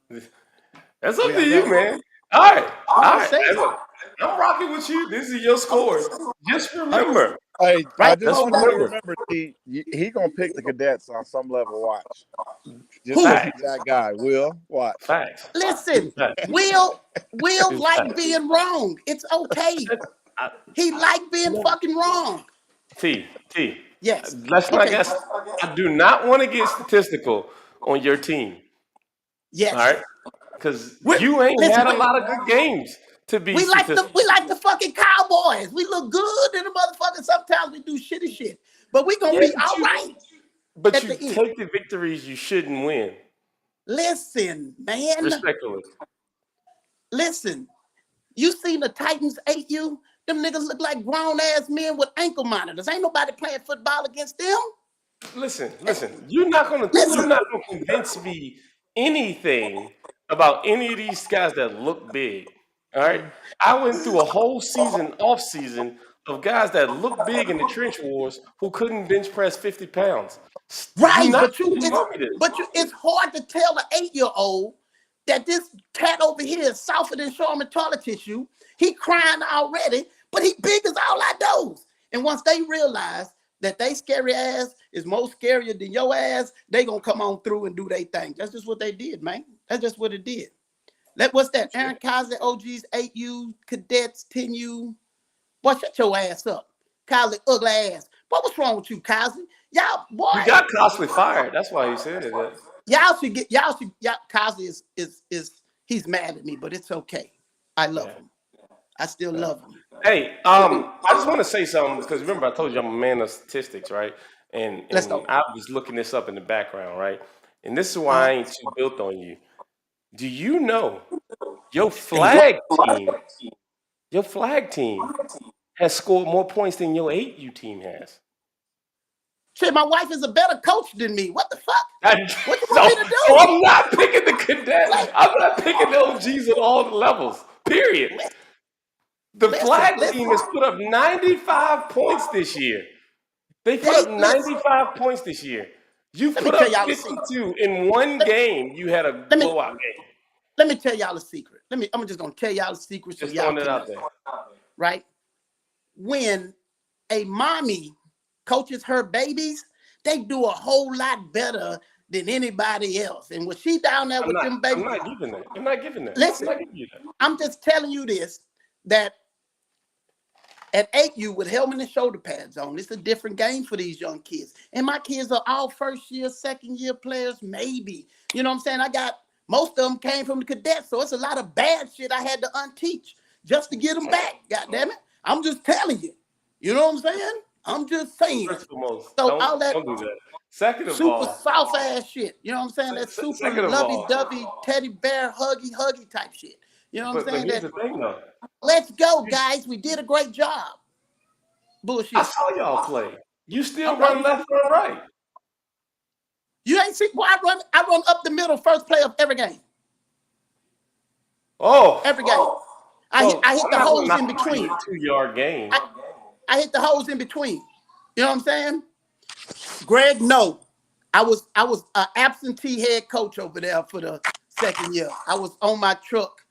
That's up to I you, got? man. All right. All I'm right. saying. I'm rocking with you. This is your scores. Just remember. Hey, I Right? just Just want you to remember. remember, he gonna pick the cadets on some level. Watch, just Who? because he's Facts. that guy. Will watch. Facts. Listen, Facts. Will It's like facts. being wrong. It's okay. I, He like being fucking wrong. T. Yes. Let's not Okay. guess. I do not want to get statistical on your team. All Yes. right. Because We you ain't listen. had a lot of good games to be We like statistical. the fucking Cowboys. We look good in the motherfucker. Sometimes we do shitty shit, but we gonna Yeah, be all right but at you the end. take the victories you shouldn't win. Listen, man. Respectfully. Listen. You seen the Titans 8U? Them niggas look like grown ass men with ankle monitors. Ain't nobody playing football against them. Listen. You're not gonna Listen. convince me anything about any of these guys that look big. All right. I went through a whole season, off season, of guys that look big in the trench wars who couldn't bench press 50 pounds. Do Right, not but you tell me this. it's hard to tell an 8-year-old that this cat over here is softer than Charmin toilet tissue. He crying already, but he big as all I knows. And once they realize that they scary ass is more scarier than your ass, they gonna come on through and do their thing. That's just what they did, man. That's just what it did. What's that? Aaron Kaiser, OGs, 8U, cadets, 10U. Boy, shut your ass up. Kaiser, ugly ass. What was wrong with you, Kaiser? Y'all, boy. You got Costly fired. That's why he said that. Kaiser is he's mad at me, but it's okay. I love him. I still love him. Hey, I just want to say something because remember I told you I'm a man of statistics, right? And Let's go. I was looking this up in the background, right? And this is why I ain't too built on you. Do you know your flag team has scored more points than your 8U team has? Shit, my wife is a better coach than me. What the fuck? What you So, want me to do? so I'm not picking the cadets. I'm not picking the OGs at all the levels. Period. The flag team has put up 95 points this year. They put up 95 points this year. You put up 52 in one game. You had a blowout game. Let me tell y'all a secret. I'm just gonna tell y'all a secret so Just y'all throwing it out there. Right? When a mommy coaches her babies, they do a whole lot better than anybody else. And when she down there with them babies, I'm not giving that. Listen, I'm just telling you this, that at 8U with helmet and shoulder pads on, it's a different game for these young kids. And my kids are all first year, second year players, maybe. You know what I'm saying? Most of them came from the cadets, so it's a lot of bad shit I had to unteach just to get them back. God damn it. I'm just telling you. You know what I'm saying? I'm just saying. First and foremost, so all that don't do that. Second of super all, soft ass shit. You know what I'm saying? That super lovey-dovey, teddy bear, huggy type shit. You know what I'm saying? But here's the thing, though. Let's go, guys. We did a great job. Bullshit. I saw y'all play. You still run left and right. You ain't see? Well, I run up the middle first play of every game. Oh, every game. I hit the holes in between. 2-yard game. I hit the holes in between. You know what I'm saying? Greg, no. I was an absentee head coach over there for the second year. I was on my truck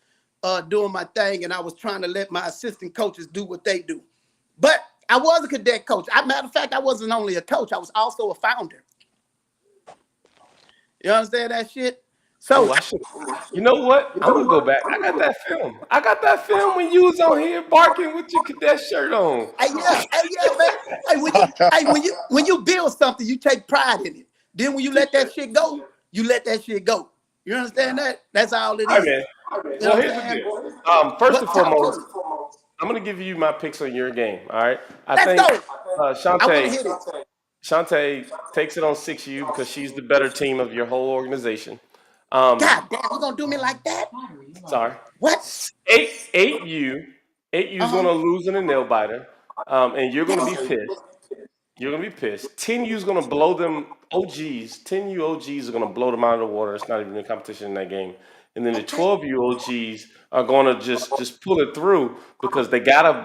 doing my thing, and I was trying to let my assistant coaches do what they do. But I was a cadet coach. Matter of fact, I wasn't only a coach, I was also a founder. You understand that shit? So, you know what? I'm gonna go back. I got that film when you was on here barking with your cadet shirt on. Hey, yeah, man. When you build something, you take pride in it. Then when you let that shit go, you let that shit go. You understand that? That's all it is. All right, man. Well, here's the deal. First and foremost, I'm gonna give you my picks on your game. All right. I think Shantae takes it on 6U because she's the better team of your whole organization. God damn, you gonna do me like that? Sorry. What? 8U is gonna lose in a nail biter, and you're gonna be pissed. You're gonna be pissed. 10U's gonna blow them OGs. 10U OGs are gonna blow them out of the water. It's not even a competition in that game. And then the Okay. 12U OGs are gonna just pull it through because they gotta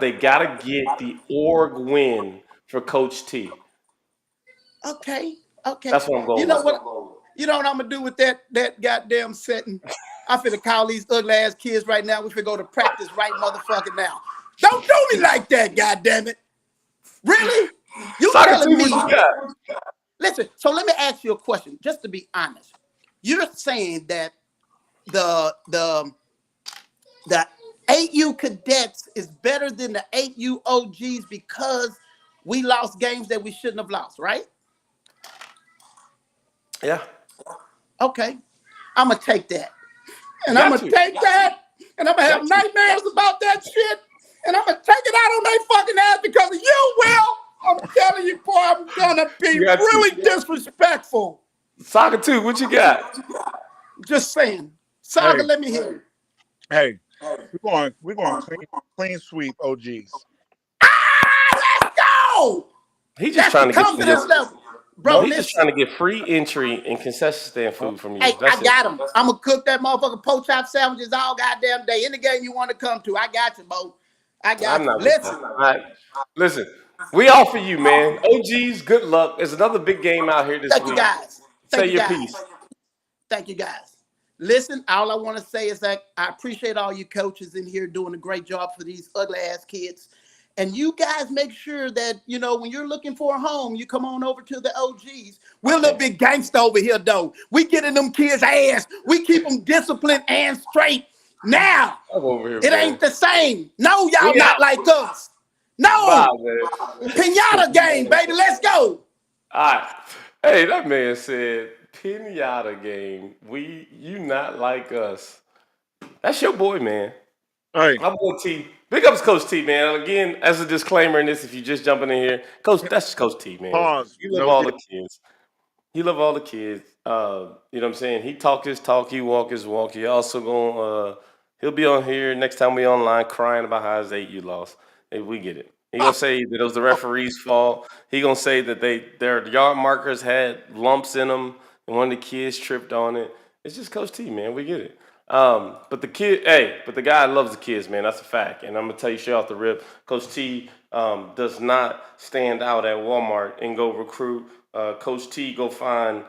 get the org win for Coach T. Okay. Okay. That's what I'm You going know with. what? You know what I'm gonna do with that goddamn setting? I finna call these ugly ass kids right now. We finna go to practice right motherfucking now. Don't do me like that, goddamn it. Really? You Soccer telling team, what me? you got? Listen. So let me ask you a question, just to be honest. You're saying that the the the 8U cadets is better than the 8U OGs because we lost games that we shouldn't have lost, right? Yeah, Okay. I'm gonna take that. you And I'm got gonna to. take that, and I'm gonna have Got to. nightmares about that shit, and I'm gonna take it out on their fucking ass because of you, Will. I'm telling you, boy, I'm gonna be You got to. really disrespectful. Soccer too, what you got? Just saying. Saga, Hey, let me hear it. hey, we're going clean sweep OGs. Let's go. He just That's the trying to get some of confidence your. level. Bro, Nope. He's just trying listen. to get free entry and concession stand food from you. Hey, I That's it. got him. I'm gonna cook that motherfucking pork chop sandwiches all goddamn day. Any game you want to come to, I got you, Bo. I I'm got you. not with that. Listen. All right. Listen, we all for you, man. OGs, good luck. There's another big game out here this Thank you week. guys. Say Thank you your guys. piece. Thank you guys. Listen, all I want to say is that I appreciate all you coaches in here doing a great job for these ugly ass kids. And you guys make sure that, when you're looking for a home, you come on over to the OGs. We're a little Okay. bit gangster over here, though. We get in them kids' ass. We keep them disciplined and straight. Now, I'm over here, it man. ain't the same. No, y'all We not out. like us. Bye, No. man. Pinata game, baby. Let's go. All right. Hey, that man said pinata game. You not like us. That's your boy, man. Hey, My boy T. Big ups Coach T, man. Again, as a disclaimer in this, if you just jumping in here, that's Coach T, man. pause. You love No all dip. the kids. He love all the kids. You know what I'm saying? He talk his talk, he walk his walk. He also going he'll be on here next time we online crying about how his 8U lost. Hey, we get it. He gonna say that it was the referee's fault. He gonna say that their yard markers had lumps in them and one of the kids tripped on it. It's just Coach T, man. We get it. But the guy loves the kids, man. That's a fact. And I'm gonna tell you straight off the rip, Coach T does not stand out at Walmart and go recruit. Coach T go find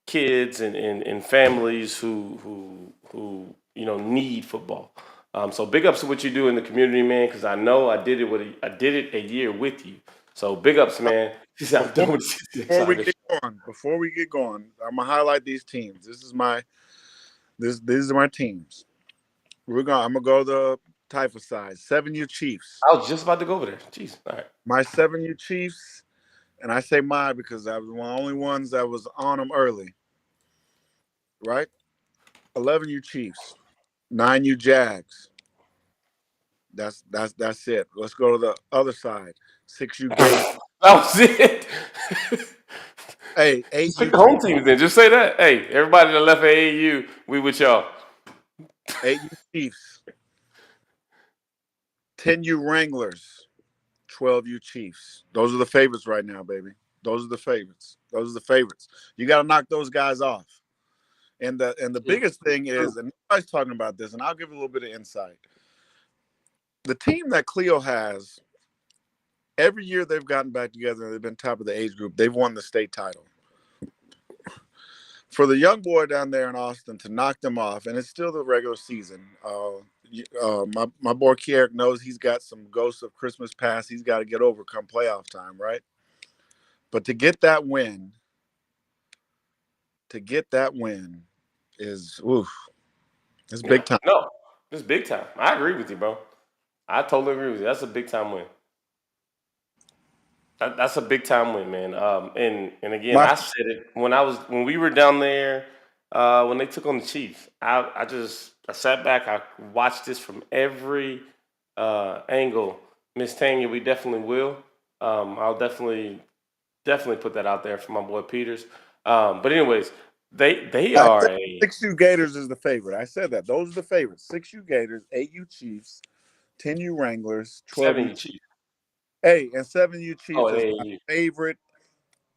kids and families who need football. So big ups to what you do in the community, man. Because I know I did it a year with you. So big ups, man. He said I'm Before, done with CTX before we Saga. get going, I'm gonna highlight these teams. These are my teams. I'm gonna go the Typha side. 7U Chiefs. I was just about to go over there. Jeez. All right. My 7U Chiefs, and I say mine because I was one of the only ones that was on them early. Right? 11U Chiefs. 9U Jags. That's it. Let's go to the other side. 6U Gators. That was it. Hey, Just pick 8U the home teams then. Just say that. Hey, everybody that left AAU, we with y'all. 8U Chiefs. 10U Wranglers. 12U Chiefs. Those are the favorites right now, baby. Those are the favorites. Those are the favorites. You got to knock those guys off. And the biggest thing is, and nobody's talking about this, and I'll give you a little bit of insight. The team that Cleo has, every year they've gotten back together and they've been top of the age group. They've won the state title. For the young boy down there in Austin to knock them off, and it's still the regular season. My boy Kierick knows he's got some ghosts of Christmas past he's got to get over come playoff time, right? But to get that win is it's Yeah. big time. No, it's big time. I agree with you, bro. I totally agree with you. That's a big time win. That's a big time win, man. And again, My I said it when we were down there when they took on the Chiefs. I sat back. I watched this from every angle. Miss Tanya, we definitely will. I'll definitely put that out there for my boy Peters. But anyways, they I are said a 6U Gators is the favorite. I said that. Those are the favorites. 6U Gators, 8U Chiefs, 10U Wranglers, 12U 7 Chiefs. Hey, and 7U Oh, Chiefs is my AAU. favorite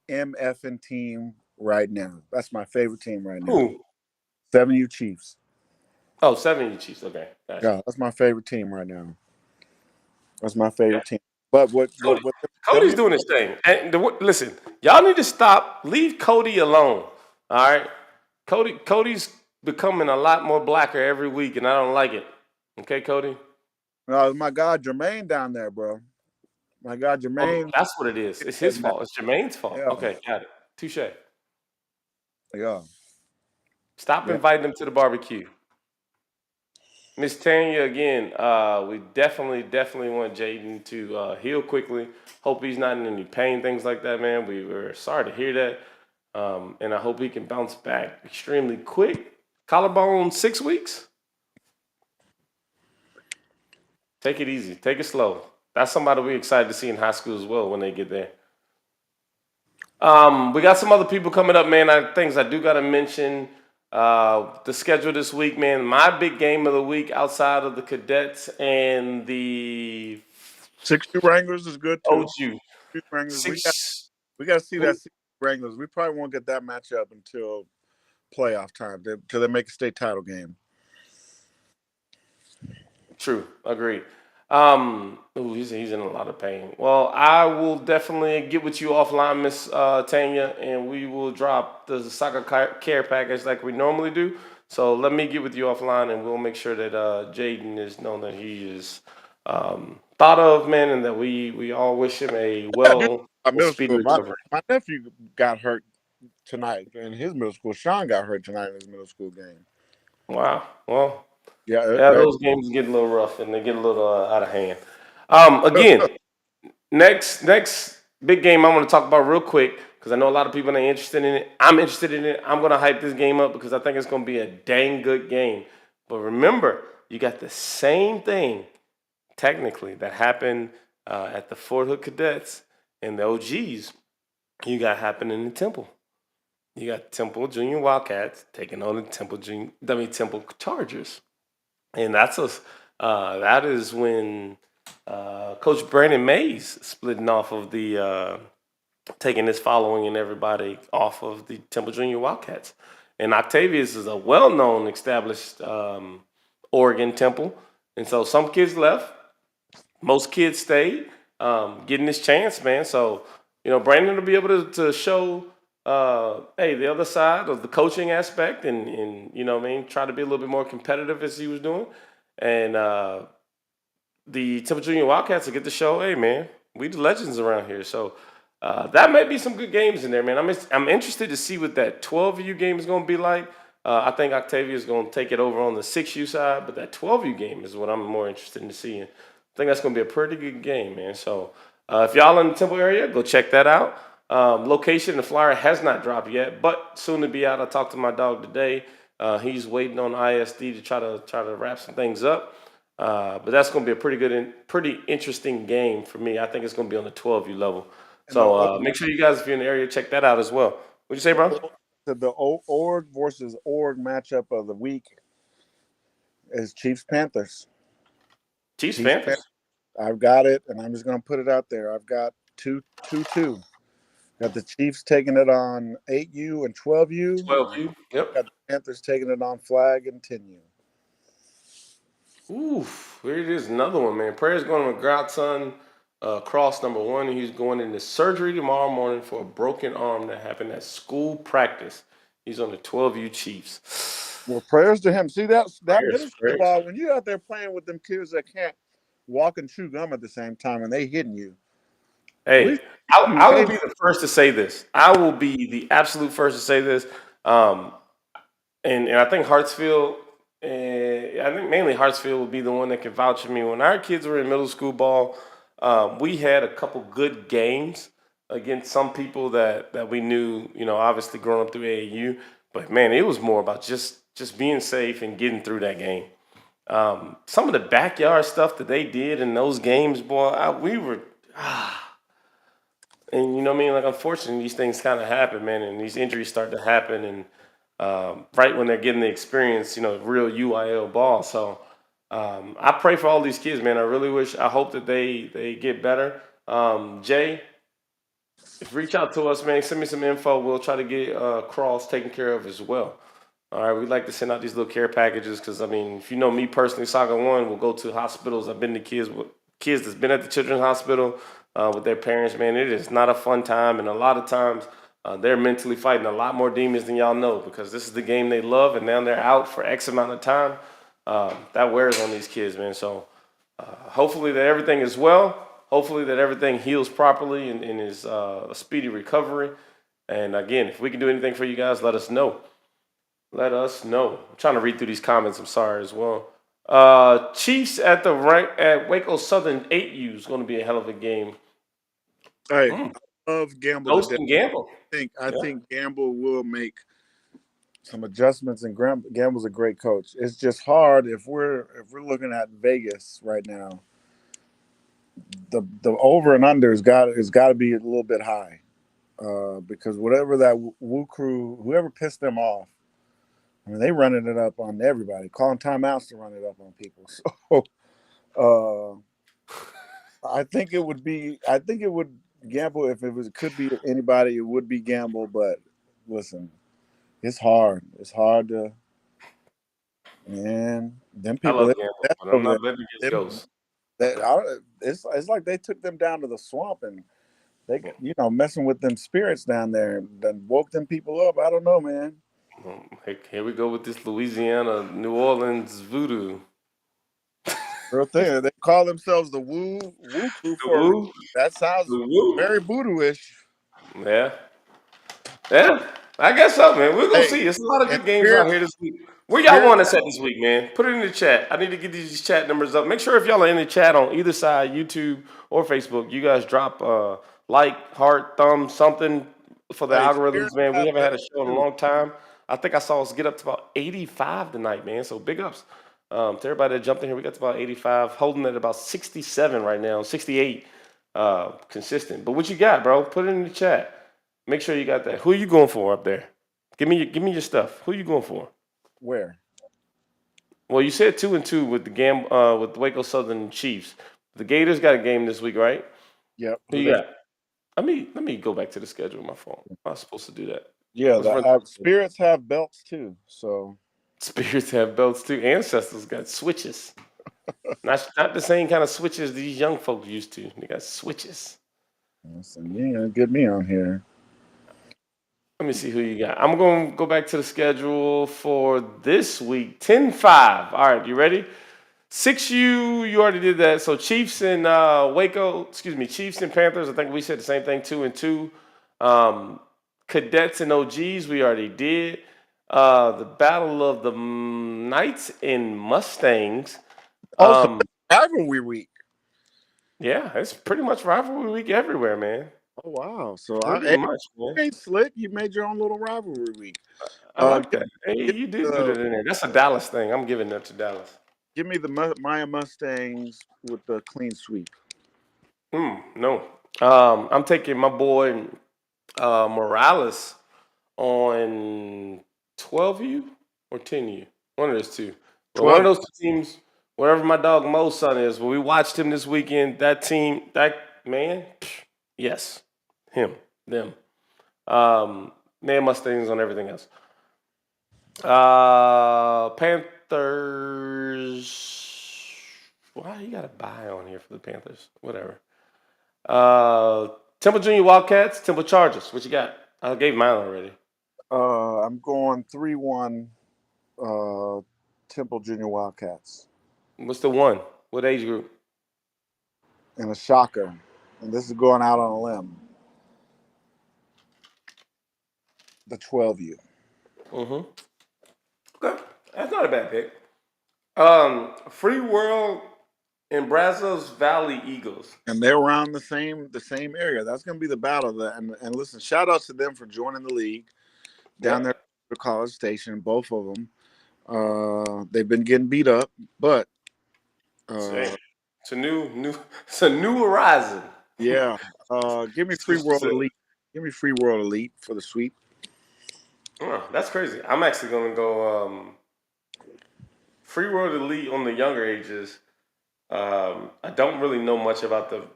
MFing team right now. That's my favorite team right now. Who? 7U Chiefs. Oh, 7U Chiefs. Okay, gotcha. Yeah, that's my favorite team right now. That's my Okay. favorite team. But Cody. what them Cody's doing his thing. And listen, y'all need to stop. Leave Cody alone. All right. Cody's becoming a lot more blacker every week, and I don't like it. Okay, Cody. my God, Jermaine down there, bro. My God, Oh, Jermaine. that's what it is. It's his fault. It's Jermaine's fault. Yeah, Okay, got it. Touche. yeah, Stop yeah. inviting them to the barbecue. Miss Tanya, again, we definitely want Jaden to heal quickly. Hope he's not in any pain, things like that, man. We're sorry to hear that. And I hope he can bounce back extremely quick. Collarbone, 6 weeks? Take it easy. Take it slow. That's somebody we're excited to see in high school as well when they get there. We got some other people coming up, man. Things I do got to mention. The schedule this week, man. My big game of the week outside of the cadets and the 6U Wranglers is good too. OU. 6U Wranglers. Six. We got to see that Who? 6U Wranglers. We probably won't get that matchup until playoff time, till they make a state title game. True. Agreed. He's in a lot of pain. Well, I will definitely get with you offline, Miss Tanya, and we will drop the Saga care package like we normally do. So let me get with you offline, and we'll make sure that Jaden is known that he is thought of, man, and that we all wish him a Yeah, dude, well and middle speedy school. recovery. My nephew got hurt tonight in his middle school. Sean got hurt tonight in his middle school game. Wow. Well, Yeah, yeah, those games get a little rough and they get a little out of hand. Again, next big game I want to talk about real quick because I know a lot of people ain't interested in it. I'm interested in it. I'm gonna hype this game up because I think it's gonna be a dang good game. But remember, you got the same thing technically that happened at the Fort Hood Cadets and the OGs. You got happening in the Temple. You got Temple Junior Wildcats taking on the Temple Chargers, and that is when Coach Brandon Mays splitting off of the taking his following and everybody off of the Temple Junior Wildcats. And Octavius is a well-known, established Oregon Temple, and so some kids left, most kids stayed, getting this chance, man. So Brandon will be able to show, hey, the other side of the coaching aspect, and what I mean, try to be a little bit more competitive as he was doing, and the Temple Junior Wildcats will get to show, hey, man, we the legends around here. So that might be some good games in there, man. I'm interested to see what that 12U game is going to be like. I think Octavia is going to take it over on the 6U side, but that 12U game is what I'm more interested in seeing. I think that's going to be a pretty good game, man. So if y'all in the Temple area, go check that out. Location, the flyer has not dropped yet, but soon to be out. I talked to my dog today. He's waiting on ISD to try to wrap some things up. But that's going to be a pretty good, pretty interesting game for me. I think it's going to be on the 12U level. and the So make sure you guys, if you're in the area, check that out as well. What'd you say, bro? Org versus Org matchup of the week is Chiefs Panthers. Chiefs Chiefs Panthers. I've got it, and I'm just gonna put it out there. I've got 2-2. Got the Chiefs taking it on 8U and 12U. 12U. Yep. Got the Panthers taking it on flag and 10U. Oof. Here it is, another one, man. Prayers going to my godson, Cross number 1. He's going into surgery tomorrow morning for a broken arm that happened at school practice. He's on the 12U Chiefs. Well, prayers to him. See that middle school Prayers. ball when you're out there playing with them kids that can't walk and chew gum at the same time, and they hitting you. Hey, I will be the first to say this. I will be the absolute first to say this. And I think Hartsfield, I think mainly Hartsfield will be the one that can vouch for me. When our kids were in middle school ball, we had a couple good games against some people that we knew, obviously growing up through AAU. But man, it was more about just being safe and getting through that game. Some of the backyard stuff that they did in those games, boy, we were. And you know what I mean? Like, unfortunately, these things kind of happen, man, and these injuries start to happen, and right when they're getting the experience, real UIL ball. So I pray for all these kids, man. I really wish, I hope that they get better. Jay, if reach out to us, man. Send me some info. We'll try to get Cross taken care of as well. All right, we like to send out these little care packages because I mean, if you know me personally, Saga One will go to hospitals. I've been to kids that's been at the children's hospital with their parents. Man, it is not a fun time, and a lot of times they're mentally fighting a lot more demons than y'all know because this is the game they love, and now they're out for X amount of time. That wears on these kids, man. So hopefully that everything is well. Hopefully that everything heals properly and is a speedy recovery. And again, if we can do anything for you guys, let us know. Let us know. I'm trying to read through these comments. I'm sorry as well. Chiefs at the rank at Waco Southern 8U is going to be a hell of a game. Hey, Mm. I love Gamble to Ghost death. and Gamble. I Yeah. think Gamble will make some adjustments, and Gamble's a great coach. It's just hard if we're looking at Vegas right now. The over and under has got to be a little bit high, because whatever that Woo crew, whoever pissed them off, I mean, they running it up on everybody, calling timeouts to run it up on people. So I think it would be. I think it would Gamble if it could be anybody. It would be Gamble. But listen, it's hard. It's hard to man. Them I people love they Gamble, that's but I'm over there. not betting against Them, Ghost. it's like they took them down to the swamp and they Well, messing with them spirits down there and then woke them people up. I don't know, man. here we go with this Louisiana, New Orleans voodoo. Real thing. They call themselves the Woo Crew The for a reason. woo, That sounds the woo. very voodoo-ish. Yeah. Yeah, I guess so, man. We're gonna Hey, see. It's a lot of and good games out here this week. Where y'all spirits want us at this week, man? Put it in the chat. I need to get these chat numbers up. Make sure if y'all are in the chat on either side, YouTube or Facebook, you guys drop like, heart, thumb, something for the Hey, algorithms, spirits man. We have haven't had a belts show in a too. long time. I think I saw us get up to about 85 tonight, man. So big ups to everybody that jumped in here. We got to about 85, holding at about 67 right now, 68 consistent. But what you got, bro? Put it in the chat. Make sure you got that. Who are you going for up there? Give me your stuff. Who are you going for? Where? Well, you said 2-2 with with the Waco Southern Chiefs. The Gators got a game this week, right? Yep. Who Who you they? got? Let me go back to the schedule on my phone. I was supposed to do that. Yeah, Let's the run. spirits have belts too. So Spirits have belts too. Ancestors got switches. Not the same kind of switches these young folks used to. They got switches. listen, you ain't gonna get me on here. Let me see who you got. I'm going to go back to the schedule for this week. 10-5. All right, you ready? 6U, you already did that. So Chiefs and Chiefs and Panthers. I think we said the same thing, 2-2. Cadets and OGs, we already did. The Battle of the Knights and Mustangs. Oh, so Um, rivalry week. yeah, it's pretty much rivalry week everywhere, man. Oh wow. So Pretty hey, much, man. you ain't slick. You made your own little rivalry week. I like Give, that. Hey, give, you did put uh, it in there. That's a Dallas thing. I'm giving that to Dallas. give me the Maya Mustangs with the clean sweep. No. I'm taking my boy Morales on 12U or 10U. One of those two. But one of 12. those two teams, wherever my dog Mo's son is, when we watched him this weekend, that team, that man, yes, him, them. Man Mustangs on everything else. Panthers. Why you got a buy on here for the Panthers? Whatever. Temple Junior Wildcats, Temple Chargers. What you got? I gave mine already. I'm going 3-1 Temple Junior Wildcats What's the one? What age group? and a shocker. And this is going out on a limb. The 12U. Mm-hmm. Okay, that's not a bad pick. Free World and Brazos Valley Eagles. And they're around the same area. That's going to be the battle. And listen, shout out to them for joining the league down Yep. there at the College Station. Both of them. They've been getting beat up, but Hey, uh, it's a new horizon. yeah. Give me Free World Elite. Give me Free World Elite for the sweep. Oh, that's crazy. I'm actually gonna go Free World Elite on the younger ages. I don't really know much about the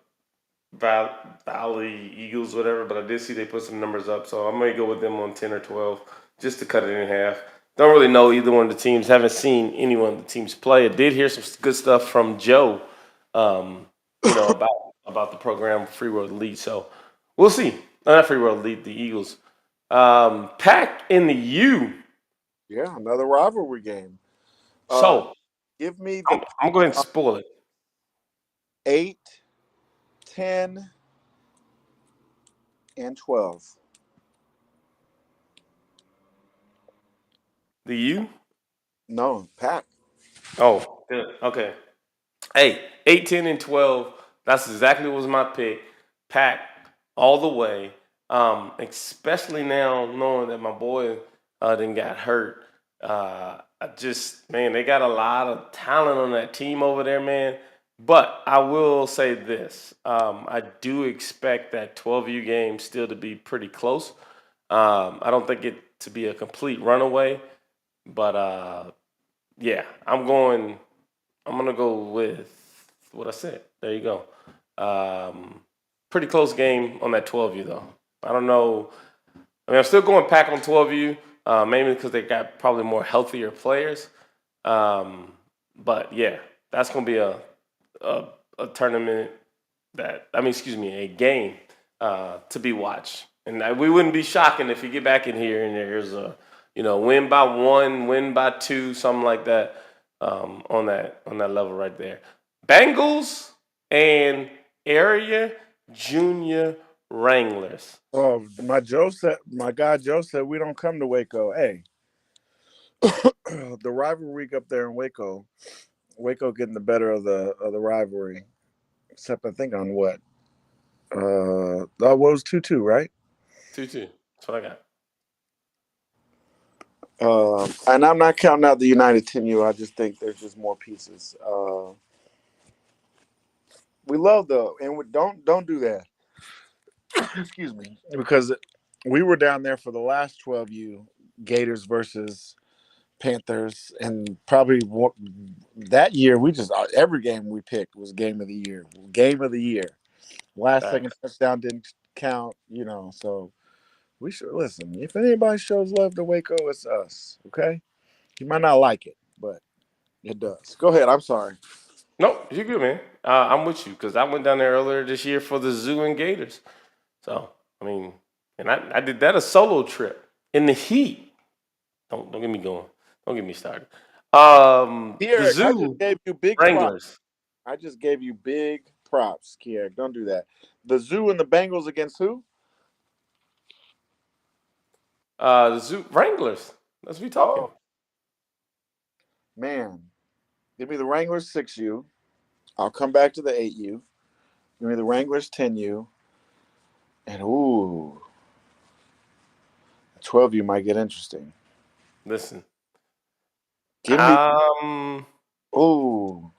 Valley Eagles, whatever. But I did see they put some numbers up, so I may go with them on 10 or 12 just to cut it in half. Don't really know either one of the teams. Haven't seen any one of the teams play. I did hear some good stuff from Joe, um, about the program Free World Elite. So we'll see. Not Free World Elite, the Eagles. Pack in the U. Yeah, another rivalry game. Uh, So give me I'm, the I'm going to spoil it. 8, 10, and 12. The U. No, Pack. Oh, good. Okay. Hey, 8, 10, and 12. That's exactly what was my pick. Pack all the way. Especially now knowing that my boy then got hurt. I just, man, they got a lot of talent on that team over there, man. But I will say this. I do expect that 12U game still to be pretty close. I don't think it to be a complete runaway, but yeah, I'm gonna go with what I said. There you go. Um, Pretty close game on that 12U though. I don't know. I mean, I'm still going Pack on 12U, mainly because they got probably more healthier players. Um, but yeah, that's gonna be a, a tournament excuse me, a game to be watched. And we wouldn't be shocking if you get back in here and there's a, win by one, win by two, something like that, on that level right there. Bengals and area junior Wranglers. Oh, my guy Joe said we don't come to Waco. Hey, the rivalry up there in Waco, getting the better of the rivalry. Except I think on what? That was 2-2, right? 2-2. That's what I got. And I'm not counting out the United 10U. I just think there's just more pieces. We love and don't do that. Excuse me, because we were down there for the last 12U Gators versus Panthers, and probably that year we just every game we picked was game of the year. Game of the year. Last second Thanks. touchdown didn't count, So we should listen. If anybody shows love to Waco, it's us. Okay, you might not like it, but it does. Go ahead. I'm sorry. Nope, you're good, man. I'm with you because I went down there earlier this year for the Zoo and Gators. So, I mean, and I did that a solo trip in the heat. Don't get me going. Don't get me started. The Kierick, I just Zoo gave you big props. Wranglers. I just gave you big props, Kierick. Don't do that. The Zoo and the Bengals against who? The Zoo Wranglers. Let's be talking. Oh man, give me the Wranglers 6U. I'll come back to the 8U. Give me the Wranglers 10U. And 12U might get interesting. Listen. Give me Um, ooh.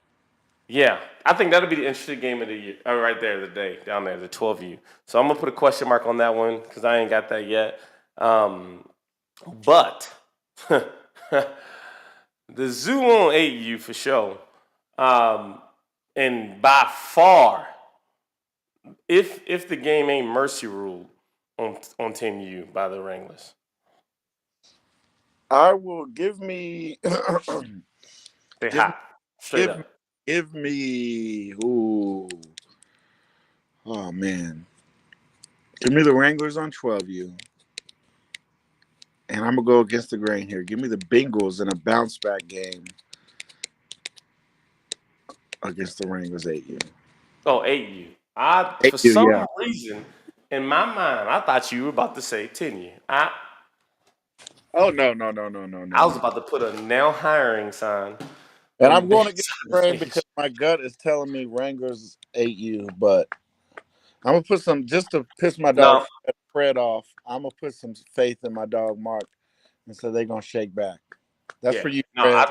yeah, I think that'll be the interesting game of the year. Right there, the day down there, the 12U. So I'm gonna put a question mark on that one because I ain't got that yet. But the Zoo on 8U for sure. Um, and by far, if the game ain't mercy ruled on 10U by the Wranglers, I will give me they give hot straight give up. give me ooh. Oh man. Give me the Wranglers on 12U. And I'm gonna go against the grain here. Give me the Bengals in a bounce back game against the Wranglers 8U. Oh, 8U. I for 8U, some yeah. reason in my mind I thought you were about to say 10U. Oh no. I was about to put a now hiring sign And on the I'm big going against side the of the grain page. because my gut is telling me Wranglers 8U, but I'm gonna put some just to piss my dog No, Fred off. I'm gonna put some faith in my dog Mark, and so they're gonna shake back. That's yeah, for you, no. Fred. I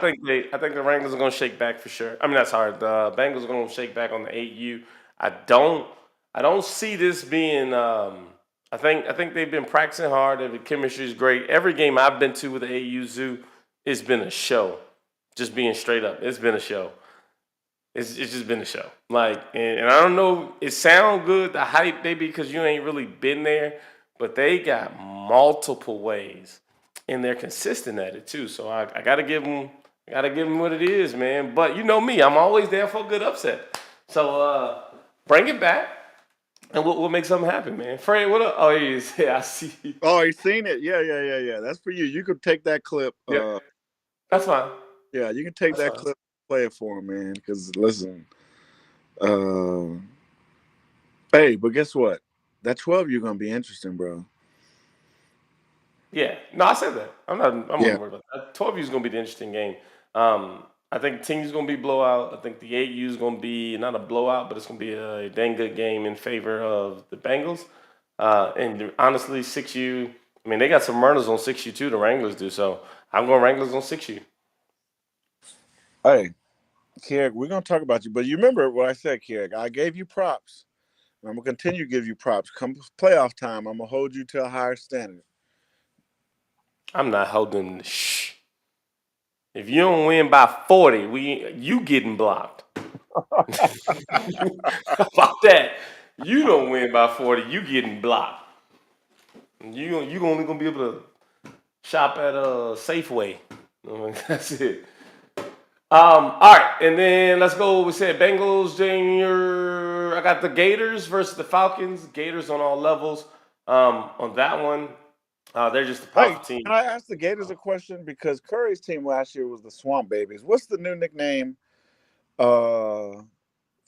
think the Wranglers are going to shake back for sure. I mean, that's hard. The Bengals are going to shake back on the 8U. I don't, I don't see this being. I think they've been practicing hard. The chemistry is great. Every game I've been to with the 8U Zoo, it's been a show. Just being straight up, it's been a show. It's just been a show. Like, and I don't know, it sound good, the hype, maybe because you ain't really been there, but they got multiple ways, and they're consistent at it too. So I gotta give them, what it is, man. But you know me, I'm always there for a good upset. So bring it back, and we'll make something happen, man. Fred, what up? Oh, he is. Yeah, I see. Oh, you seen it? Yeah. That's for you. You could take that clip. Yeah, that's fine. Yeah, you can take That's that fine. clip, play it for him, man. Because listen, uh, hey, but guess what? That 12 you're gonna be interesting, bro. Yeah, no, I said that. I'm Yeah. not worried about that. 12U is going to be the interesting game. I think 10U is going to be blowout. I think the 8U is going to be not a blowout, but it's going to be a dang good game in favor of the Bengals. And honestly, 6U, I mean, they got some murders on 6U too, the Wranglers do. So I'm going Wranglers on 6U. Hey, Kier, we're gonna talk about you, but you remember what I said, Kier? I gave you props. And I'm gonna continue to give you props. Come playoff time, I'm gonna hold you to a higher standard. I'm not holding shh. If you don't win by 40, you getting blocked. How about that? You don't win by 40, you getting blocked. You only gonna be able to shop at a Safeway. That's it. All right, and then let's go. We said Bengals, Junior. I got the Gators versus the Falcons. Gators on all levels. On that one, they're just a Hey, powerful team. can I ask the Gators a question? Because Curry's team last year was the Swamp Babies. What's the new nickname for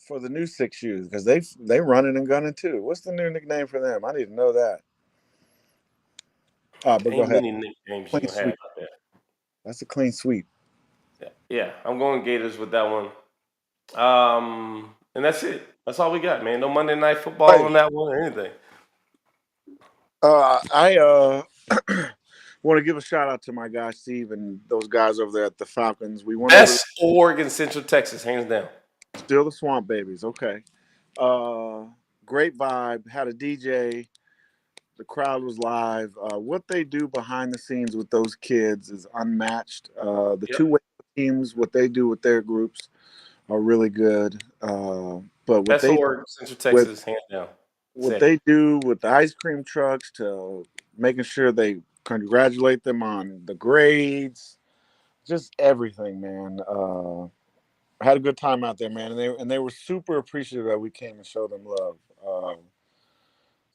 the new 6Us? Because they running and gunning too. What's the new nickname for them? I need to know that. But go Ain't ahead. many nicknames you Clean gonna have sweep. out there. That's a clean sweep. Yeah, I'm going Gators with that one. And that's it. That's all we got, man. No Monday Night Football Hey, on that one or anything. I want to give a shout out to my guy Steve and those guys over there at the Falcons. We went over Best org in Central Texas, hands down. still the Swamp Babies. Okay. Uh, great vibe. Had a DJ. The crowd was live. What they do behind the scenes with those kids is unmatched. The Yep. two-way teams, what they do with their groups, are really good. But Best org Central with Texas, hands down. what Said it. they do with the ice cream trucks to making sure they congratulate them on the grades, just everything, man. I had a good time out there, man, and they were super appreciative that we came and showed them love.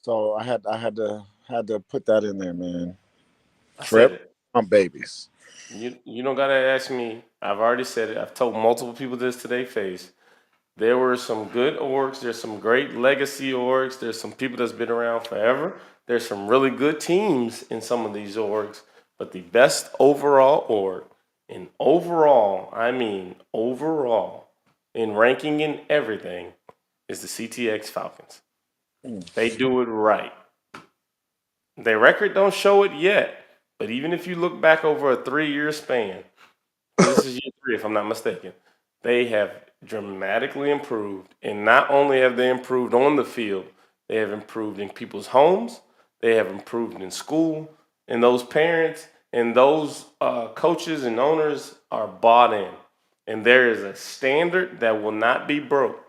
So I had to put that in there, man. I For said it. every babies. You don't gotta ask me. I've already said it. I've told multiple people this to their face. There were some good orgs. There's some great legacy orgs. There's some people that's been around forever. There's some really good teams in some of these orgs. But the best overall org, and overall, I mean overall, in ranking and everything, is the CTX Falcons. Mm. They do it right. Their record don't show it yet, but even if you look back over a 3-year span, this is year 3 if I'm not mistaken, they have dramatically improved. And not only have they improved on the field, they have improved in people's homes, they have improved in school, and those parents and those coaches and owners are bought in. And there is a standard that will not be broke.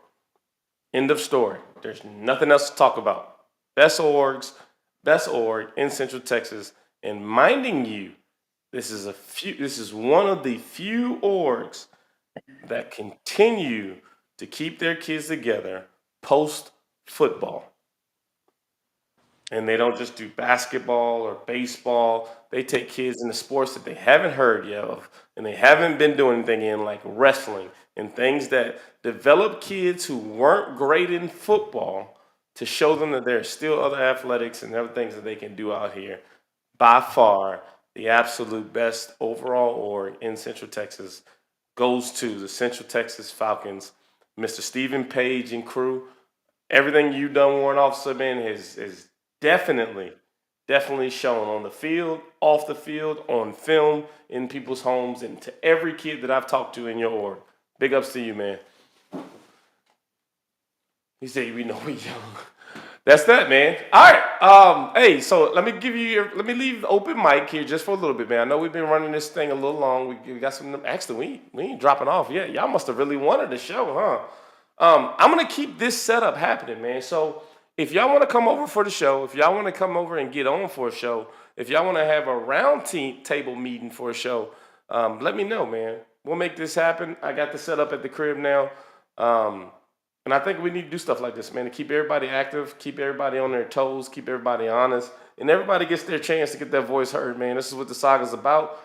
End of story. There's nothing else to talk about. Best orgs, best org in Central Texas. And minding you, this is one of the few orgs that continue to keep their kids together post football. And they don't just do basketball or baseball. They take kids into sports that they haven't heard yet of and they haven't been doing anything in, like wrestling and things that develop kids who weren't great in football to show them that there are still other athletics and other things that they can do out here. By far, the absolute best overall org in Central Texas goes to the Central Texas Falcons. Mr. Stephen Page and crew, everything you've done, Warrant Officer, man, is definitely, definitely shown on the field, off the field, on film, in people's homes, and to every kid that I've talked to in your org. Big ups to you, man. He said, we know we young. That's that, man. All right. Hey, so let me leave the open mic here just for a little bit, man. I know we've been running this thing a little long. We got some. Actually, we ain't dropping off yet. Y'all must have really wanted the show, huh? I'm gonna keep this setup happening, man. So if y'all want to come over for the show, if y'all want to come over and get on for a show, if y'all want to have a table meeting for a show, let me know, man. We'll make this happen. I got the setup at the crib now. Um, and I think we need to do stuff like this, man, to keep everybody active, keep everybody on their toes, keep everybody honest, and everybody gets their chance to get their voice heard, man. This is what the Saga's about.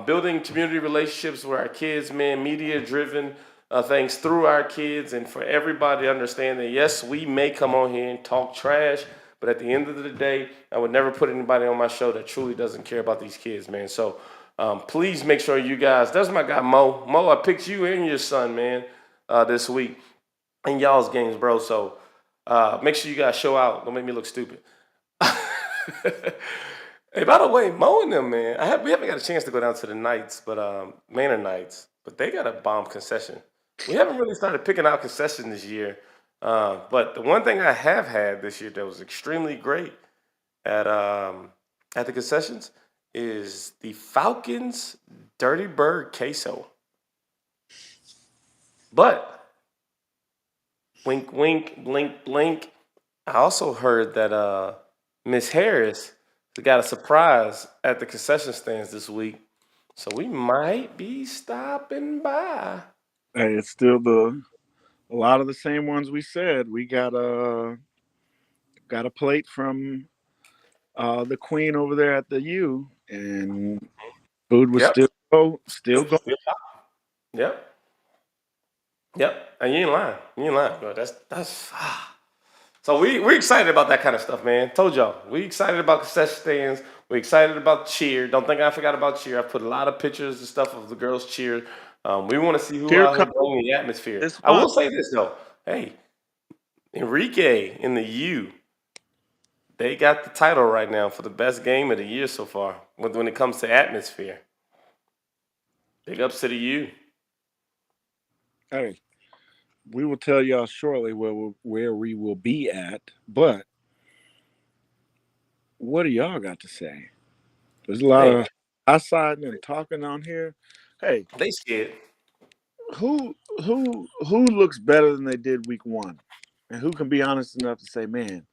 Building community relationships with our kids, man, media-driven things through our kids, and for everybody to understand that, yes, we may come on here and talk trash, but at the end of the day, I would never put anybody on my show that truly doesn't care about these kids, man. So please make sure you guys, that's my guy, Mo. Mo, I picked you and your son, man, this week in y'all's games, bro. So make sure you guys show out. Don't make me look stupid. Hey, by the way, Mo and them, man, we haven't got a chance to go down to the Knights, but Manor Knights, but they got a bomb concession. We haven't really started picking out concession this year. But the one thing I have had this year that was extremely great at the concessions is the Falcons Dirty Bird queso. But wink, wink, blink, blink. I also heard that Miss Harris got a surprise at the concession stands this week, so we might be stopping by. Hey, it's still a lot of the same ones we said. We got a plate from the queen over there at the U, and food was Yep. still going. Yep. Yep. And you ain't lying. You ain't lying, bro. That's So we're excited about that kind of stuff, man. Told y'all. We excited about concession stands. We're excited about cheer. Don't think I forgot about cheer. I put a lot of pictures and stuff of the girls cheer. We want to see who Here out here comes bringing the atmosphere. this I will month. say this though. Hey, Enrique in the U, they got the title right now for the best game of the year so far when it comes to atmosphere. Big ups to the U. Hey, we will tell y'all shortly where we will be at. But what do y'all got to say? There's a lot Man, of outside and talking on here. Hey, they scared. who looks better than they did week one, and who can be honest enough to say, man,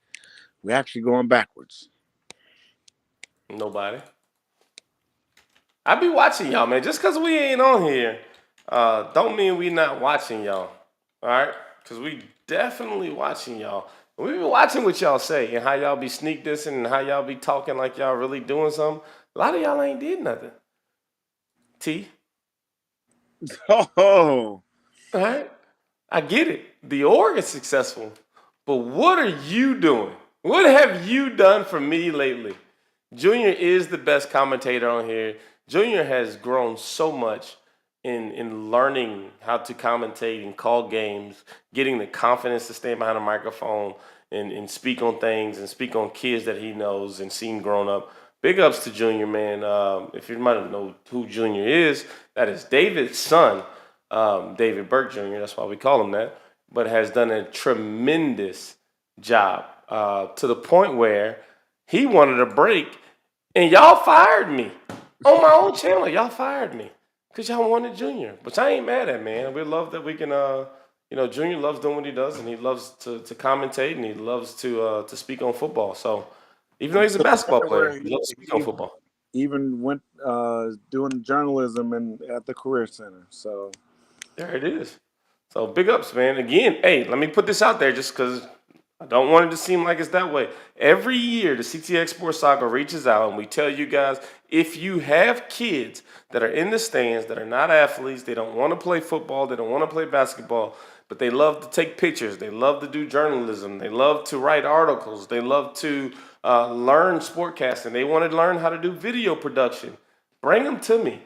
we're actually going backwards. Nobody. I be watching y'all, man. Just because we ain't on here, don't mean we not watching y'all. All right? Because we definitely watching y'all. We be watching what y'all say and how y'all be sneak dissing and how y'all be talking like y'all really doing something. A lot of y'all ain't did nothing. T. Oh, All right? I get it. The org is successful. But what are you doing? What have you done for me lately? Junior is the best commentator on here. Junior has grown so much in learning how to commentate and call games, getting the confidence to stand behind a microphone and speak on things and speak on kids that he knows and seen grown up. Big ups to Junior, man. If you might not know who Junior is, that is David's son, David Burke Jr. That's why we call him that. But has done a tremendous job to the point where he wanted a break, and y'all fired me on my own channel. Y'all fired me because y'all wanted Junior, which I ain't mad at, man. We love that we can. Junior loves doing what he does, and he loves to commentate, and he loves to speak on football. So even though he's a basketball player, where he loves to speak on football. even went doing journalism and at the career center. So There it is. So big ups, man. Again, hey, let me put this out there just because I don't want it to seem like it's that way. Every year, the CTX Sports Saga reaches out and we tell you guys if you have kids that are in the stands that are not athletes, they don't want to play football, they don't want to play basketball, but they love to take pictures, they love to do journalism, they love to write articles, they love to learn sportcasting, they want to learn how to do video production, bring them to me.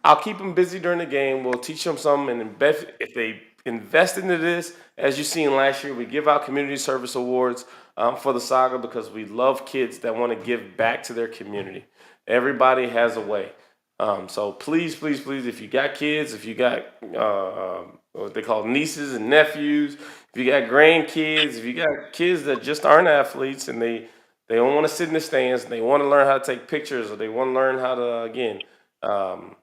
I'll keep them busy during the game. We'll teach them something, and if they invest into this, as you seen last year, we give out community service awards for the Saga because we love kids that want to give back to their community. Everybody has a way. So please, please, please, if you got kids, if you got what they call nieces and nephews, if you got grandkids, if you got kids that just aren't athletes and they don't want to sit in the stands, they want to learn how to take pictures or they want to learn how to again um,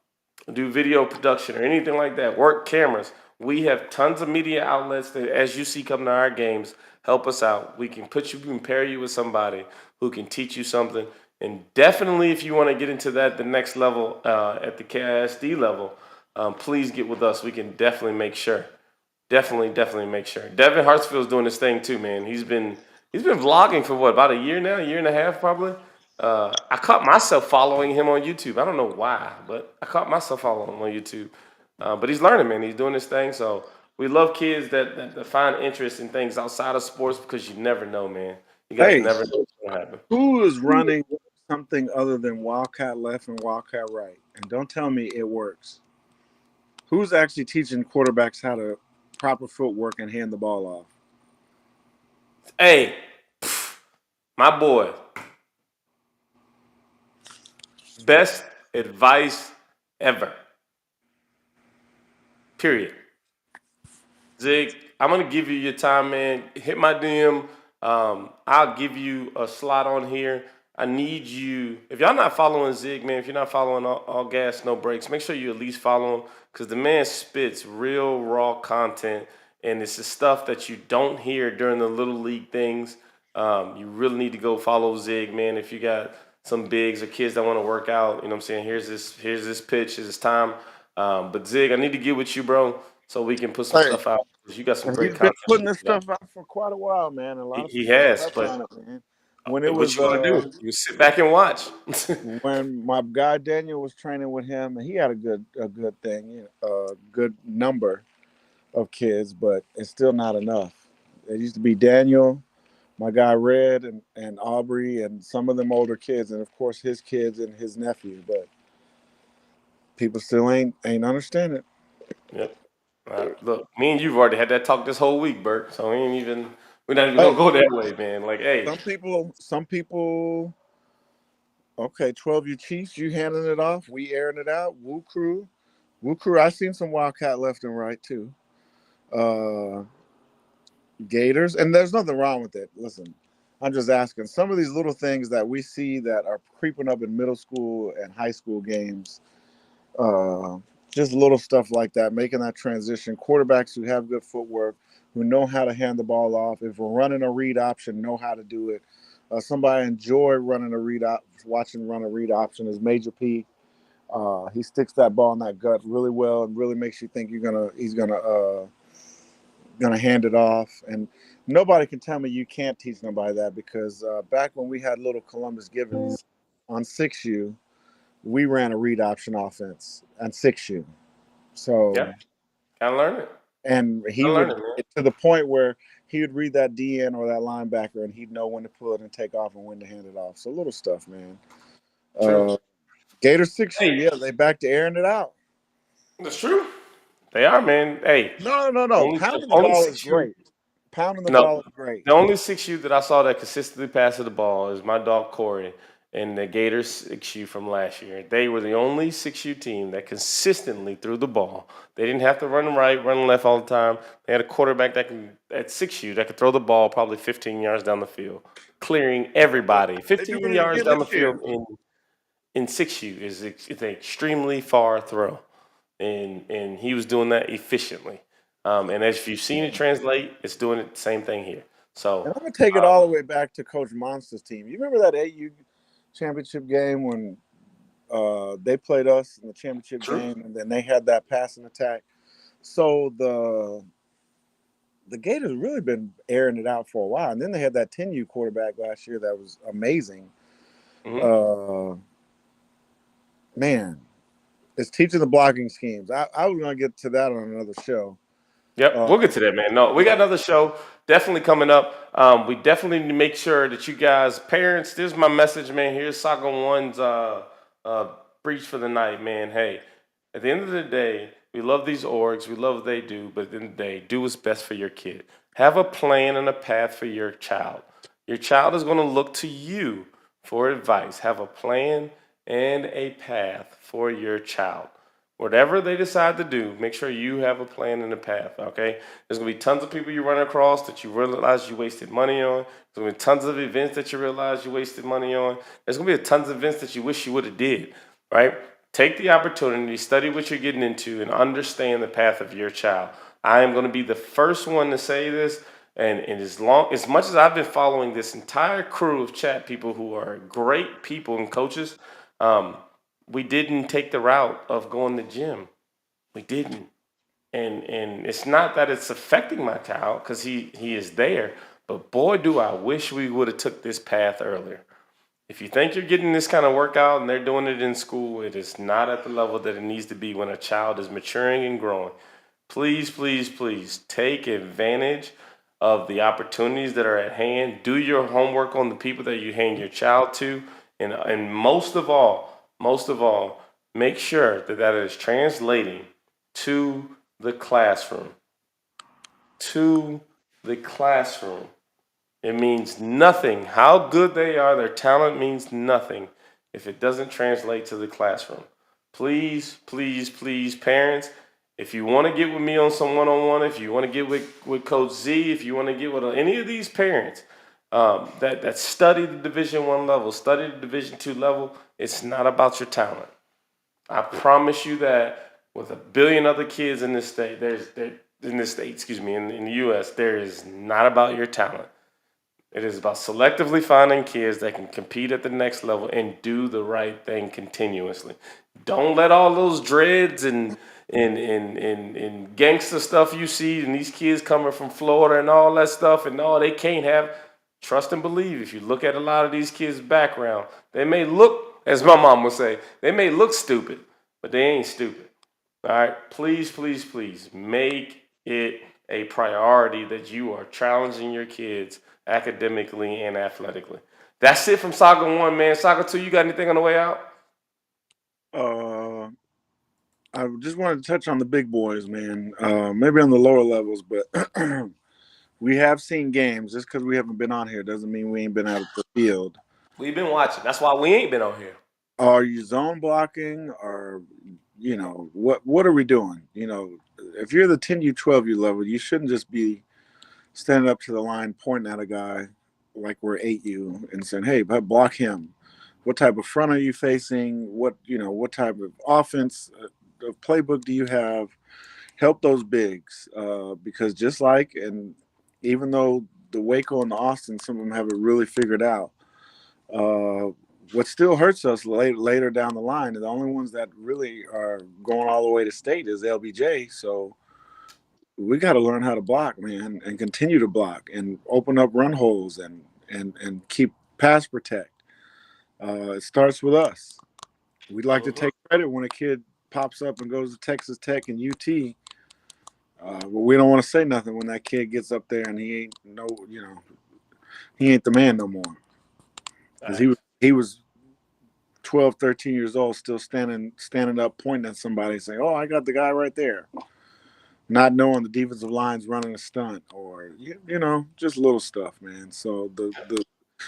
do video production or anything like that, work cameras. We have tons of media outlets that, as you see coming to our games, help us out. We can pair you with somebody who can teach you something. And definitely, if you want to get into that, the next level at the KISD level, please get with us. We can definitely make sure. Definitely make sure. Devin Hartsfield's doing this thing too, man. He's been vlogging for what, about a year now, a year and a half probably. I caught myself following him on YouTube. I don't know why, but I caught myself following him on YouTube. But he's learning, man. He's doing this thing. So we love kids that find interest in things outside of sports because you never know, man. You guys Hey, never know what's gonna happen. who is running something other than Wildcat left and Wildcat right? And don't tell me it works. Who's actually teaching quarterbacks how to proper footwork and hand the ball off? Hey, my boy, best advice ever. Period. Zig, I'm gonna give you your time, man. Hit my DM. I'll give you a slot on here. I need you. If y'all not following Zig, man, if you're not following all gas, no breaks, make sure you at least follow him because the man spits real raw content, and it's the stuff that you don't hear during the little league things. You really need to go follow Zig, man. If you got some bigs or kids that want to work out, you know what I'm saying? Here's this pitch, here's this time. But Zig, I need to get with you, bro, so we can put some Hey, stuff out. 'Cause you got some and great he's been content putting to this put out. stuff out for quite a while, man. A He, lot of he people has, slept but on it, man. When it what was you gonna do? You sit back and watch. when my guy Daniel was training with him, and he had a good thing, a good number of kids, but it's still not enough. It used to be Daniel, my guy Red, and Aubrey, and some of them older kids, and of course his kids and his nephew. But people still ain't understanding. Yep. Look, me and you've already had that talk this whole week, Bert. So we're not even gonna Hey, go that way, man. Like, hey, some people. Okay, 12 you Chiefs, you handing it off, we airing it out. Woo crew. I seen some Wildcat left and right too. Uh, Gators, and there's nothing wrong with it. Listen, I'm just asking. Some of these little things that we see that are creeping up in middle school and high school games, uh, just little stuff like that, making that transition. Quarterbacks who have good footwork, who know how to hand the ball off. If we're running a read option, know how to do it. Somebody enjoy running a watching run a read option is Major P. He sticks that ball in that gut really well and really makes you think he's gonna hand it off. And nobody can tell me you can't teach nobody that because back when we had little Columbus Givens on 6U, we ran a read option offense on 6U. yeah, So, gotta learn it. and he Gotta learn would it, man. get to the point where he would read that DN or that linebacker and he'd know when to pull it and take off and when to hand it off. So little stuff, man. True. Uh, Gator 6U, Hey, yeah, they back to airing it out. that's true. They are, man. Hey, No. only the Pounding the only ball is six you great. Pounding the no, ball is great. the only 6U that I saw that consistently passed the ball is my dog Corey and the Gators 6U from last year. They were the only 6U team that consistently threw the ball. They didn't have to run right, run left all the time. They had a quarterback at 6U that could throw the ball probably 15 yards down the field, clearing everybody. They're doing 15 it yards again down the this year. field in 6U is an extremely far throw, and he was doing that efficiently. And as you've seen it translate, it's doing it the same thing here. So And I'm gonna take it all the way back to Coach Monster's team. You remember that AU championship game when they played us in the championship true. game, and then they had that passing attack. So the Gators really been airing it out for a while, and then they had that 10U quarterback last year that was amazing. Hmm. Uh, man, it's teaching the blocking schemes. I was gonna get to that on another show. Yep, Uh, we'll get to that, man. No, we got yeah, another show definitely coming up. We definitely need to make sure that you guys, parents, this is my message, man. Here's Saga One's uh, breach for the night, man. Hey, at the end of the day, we love these orgs, we love what they do, but at the end of the day, do what's best for your kid. Have a plan and a path for your child. Your child is going to look to you for advice. Have a plan and a path for your child. Whatever they decide to do, make sure you have a plan and a path, okay? There's gonna be tons of people you run across that you realize you wasted money on. There's gonna be tons of events that you realize you wasted money on. There's gonna be tons of events that you wish you would have did, right? Take the opportunity, study what you're getting into, and understand the path of your child. I am gonna be the first one to say this, and as much as I've been following this entire crew of chat people who are great people and coaches, um, we didn't take the route of going to gym. We didn't. And it's not that it's affecting my child because he is there, but boy do I wish we would have took this path earlier. If you think you're getting this kind of workout and they're doing it in school, it is not at the level that it needs to be when a child is maturing and growing. Please, please, please take advantage of the opportunities that are at hand. Do your homework on the people that you hand your child to, and most of all, make sure that that is translating to the classroom. To the classroom. It means nothing. How good they are, their talent means nothing if it doesn't translate to the classroom. Please, please, please, parents, if you want to get with me on some one-on-one, if you want to get with Coach Z, if you want to get with any of these parents that study the Division 1 level, study the Division 2 level, it's not about your talent. I promise you that with a billion other kids in this state, in the U.S., there is not about your talent. It is about selectively finding kids that can compete at the next level and do the right thing continuously. Don't let all those dreads and gangster stuff you see and these kids coming from Florida and all that stuff and all they can't have. Trust and believe. If you look at a lot of these kids' background, they may look, as my mom would say, they may look stupid, but they ain't stupid. All right, please, please, please make it a priority that you are challenging your kids academically and athletically. That's it from Saga 1, man. Saga 2, you got anything on the way out? I just wanted to touch on the big boys, man. Maybe on the lower levels, but we have seen games. Just because we haven't been on here doesn't mean we ain't been out of the field. We've been watching. That's why we ain't been on here. Are you zone blocking, or what are we doing? If you're the 10U 12U level, you shouldn't just be standing up to the line pointing at a guy like we're 8U and saying, "Hey, but block him." What type of front are you facing? What type of offense playbook do you have? Help those bigs, because just like, and even though the Waco and the Austin, some of them have it really figured out. What still hurts us later down the line, and the only ones that really are going all the way to state is LBJ. So we got to learn how to block, man, and continue to block and open up run holes and keep pass protect. It starts with us. We'd like to take credit when a kid pops up and goes to Texas Tech and UT. But we don't want to say nothing when that kid gets up there and he ain't the man no more. Because he was 12, 13 years old, still standing up, pointing at somebody, saying, "Oh, I got the guy right there," not knowing the defensive line's running a stunt, or just little stuff, man. So the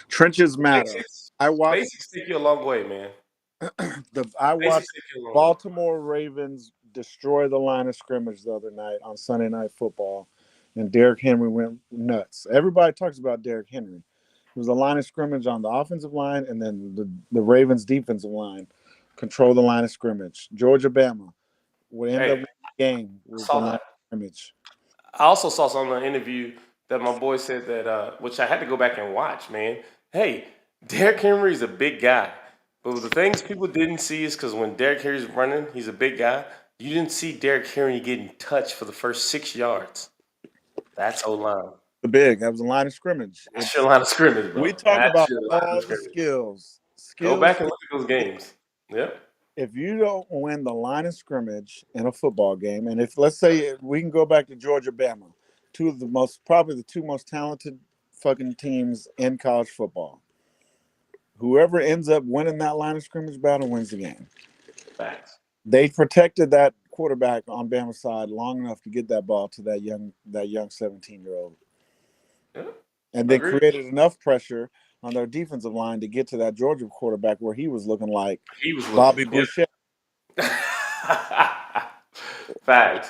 trenches matter. Basics take you a long way, man. I watched Baltimore Ravens destroy the line of scrimmage the other night on Sunday Night Football, and Derrick Henry went nuts. Everybody talks about Derrick Henry. It was a line of scrimmage on the offensive line, and then the Ravens defensive line control the line of scrimmage. Georgia Bama would end up winning the game with the line of scrimmage. I also saw something in an interview that my boy said that, which I had to go back and watch, man. Hey, Derrick Henry's a big guy. But the things people didn't see is because when Derrick Henry's running, he's a big guy. You didn't see Derrick Henry getting touched for the first 6 yards. That's O-line. That was a line of scrimmage. That's your line of scrimmage, bro. We talk about all the skills. Go back and look at those games. Yep. If you don't win the line of scrimmage in a football game, and if let's say we can go back to Georgia Bama, probably the two most talented fucking teams in college football. Whoever ends up winning that line of scrimmage battle wins the game. Facts. They protected that quarterback on Bama's side long enough to get that ball to that young 17-year-old. Yeah. And they created enough pressure on their defensive line to get to that Georgia quarterback where he was looking like Bobby Boucher. Facts.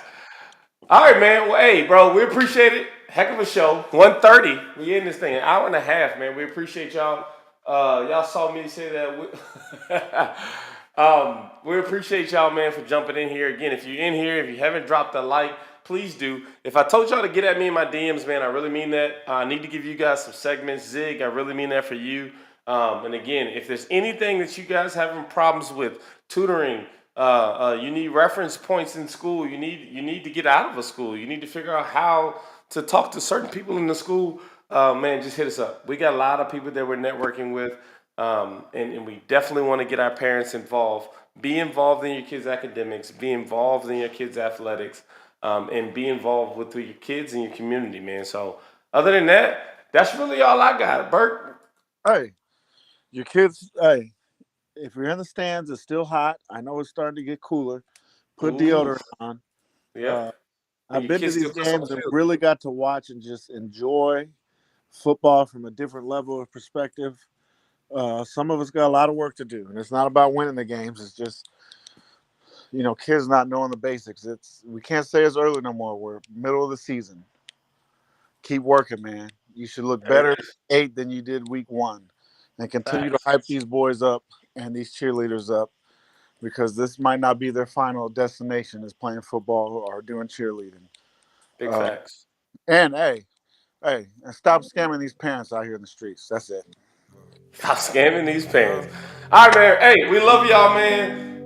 All right, man. Well, hey, bro, we appreciate it. Heck of a show. 1:30. We in this thing an hour and a half, man. We appreciate y'all. Y'all saw me say that. We appreciate y'all, man, for jumping in here. Again, if you're in here, if you haven't dropped a like, please do. If I told y'all to get at me in my DMs, man, I really mean that. I need to give you guys some segments. Zig, I really mean that for you. And again, if there's anything that you guys having problems with, tutoring, you need reference points in school, you need to get out of a school, you need to figure out how to talk to certain people in the school, man, just hit us up. We got a lot of people that we're networking with, and we definitely want to get our parents involved. Be involved in your kids' academics, be involved in your kids' athletics, and be involved with your kids and your community, man. So other than that, that's really all I got. Bert? Hey, your kids, hey, if you're in the stands, it's still hot. I know it's starting to get cooler. Put Ooh, deodorant on. yeah. And I've your been to kids still these cuss on the games and field. really got to watch and just enjoy football from a different level of perspective. Some of us got a lot of work to do, and it's not about winning the games. It's just, kids not knowing the basics. We can't say it's early no more. We're middle of the season. Keep working, man. You should look There better it at is. 8 than you did week 1, and continue to Facts. hype these boys up and these cheerleaders up, because this might not be their final destination is playing football or doing cheerleading. Big Uh, facts. and and stop scamming these parents out here in the streets. That's it. Stop scamming these parents. All right, man. Hey, we love y'all, man.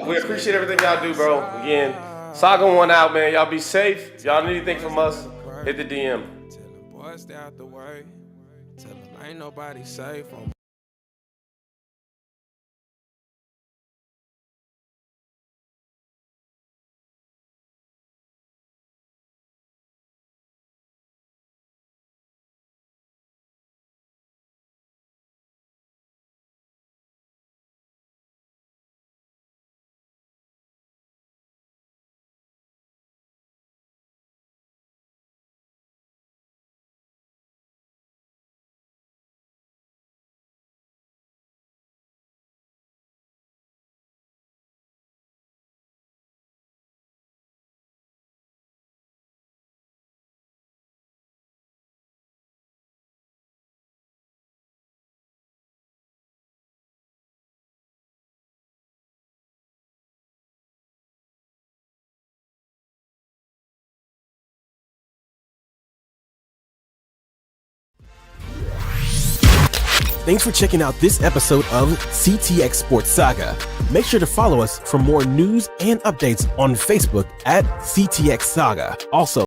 We appreciate everything y'all do, bro. Again, Saga one out, man. Y'all be safe. If y'all need anything from us, hit the DM. Tell them boys stay out the way. Tell them ain't nobody safe on Thanks for checking out this episode of CTX Sports Saga. Make sure to follow us for more news and updates on Facebook at CTX Saga. Also,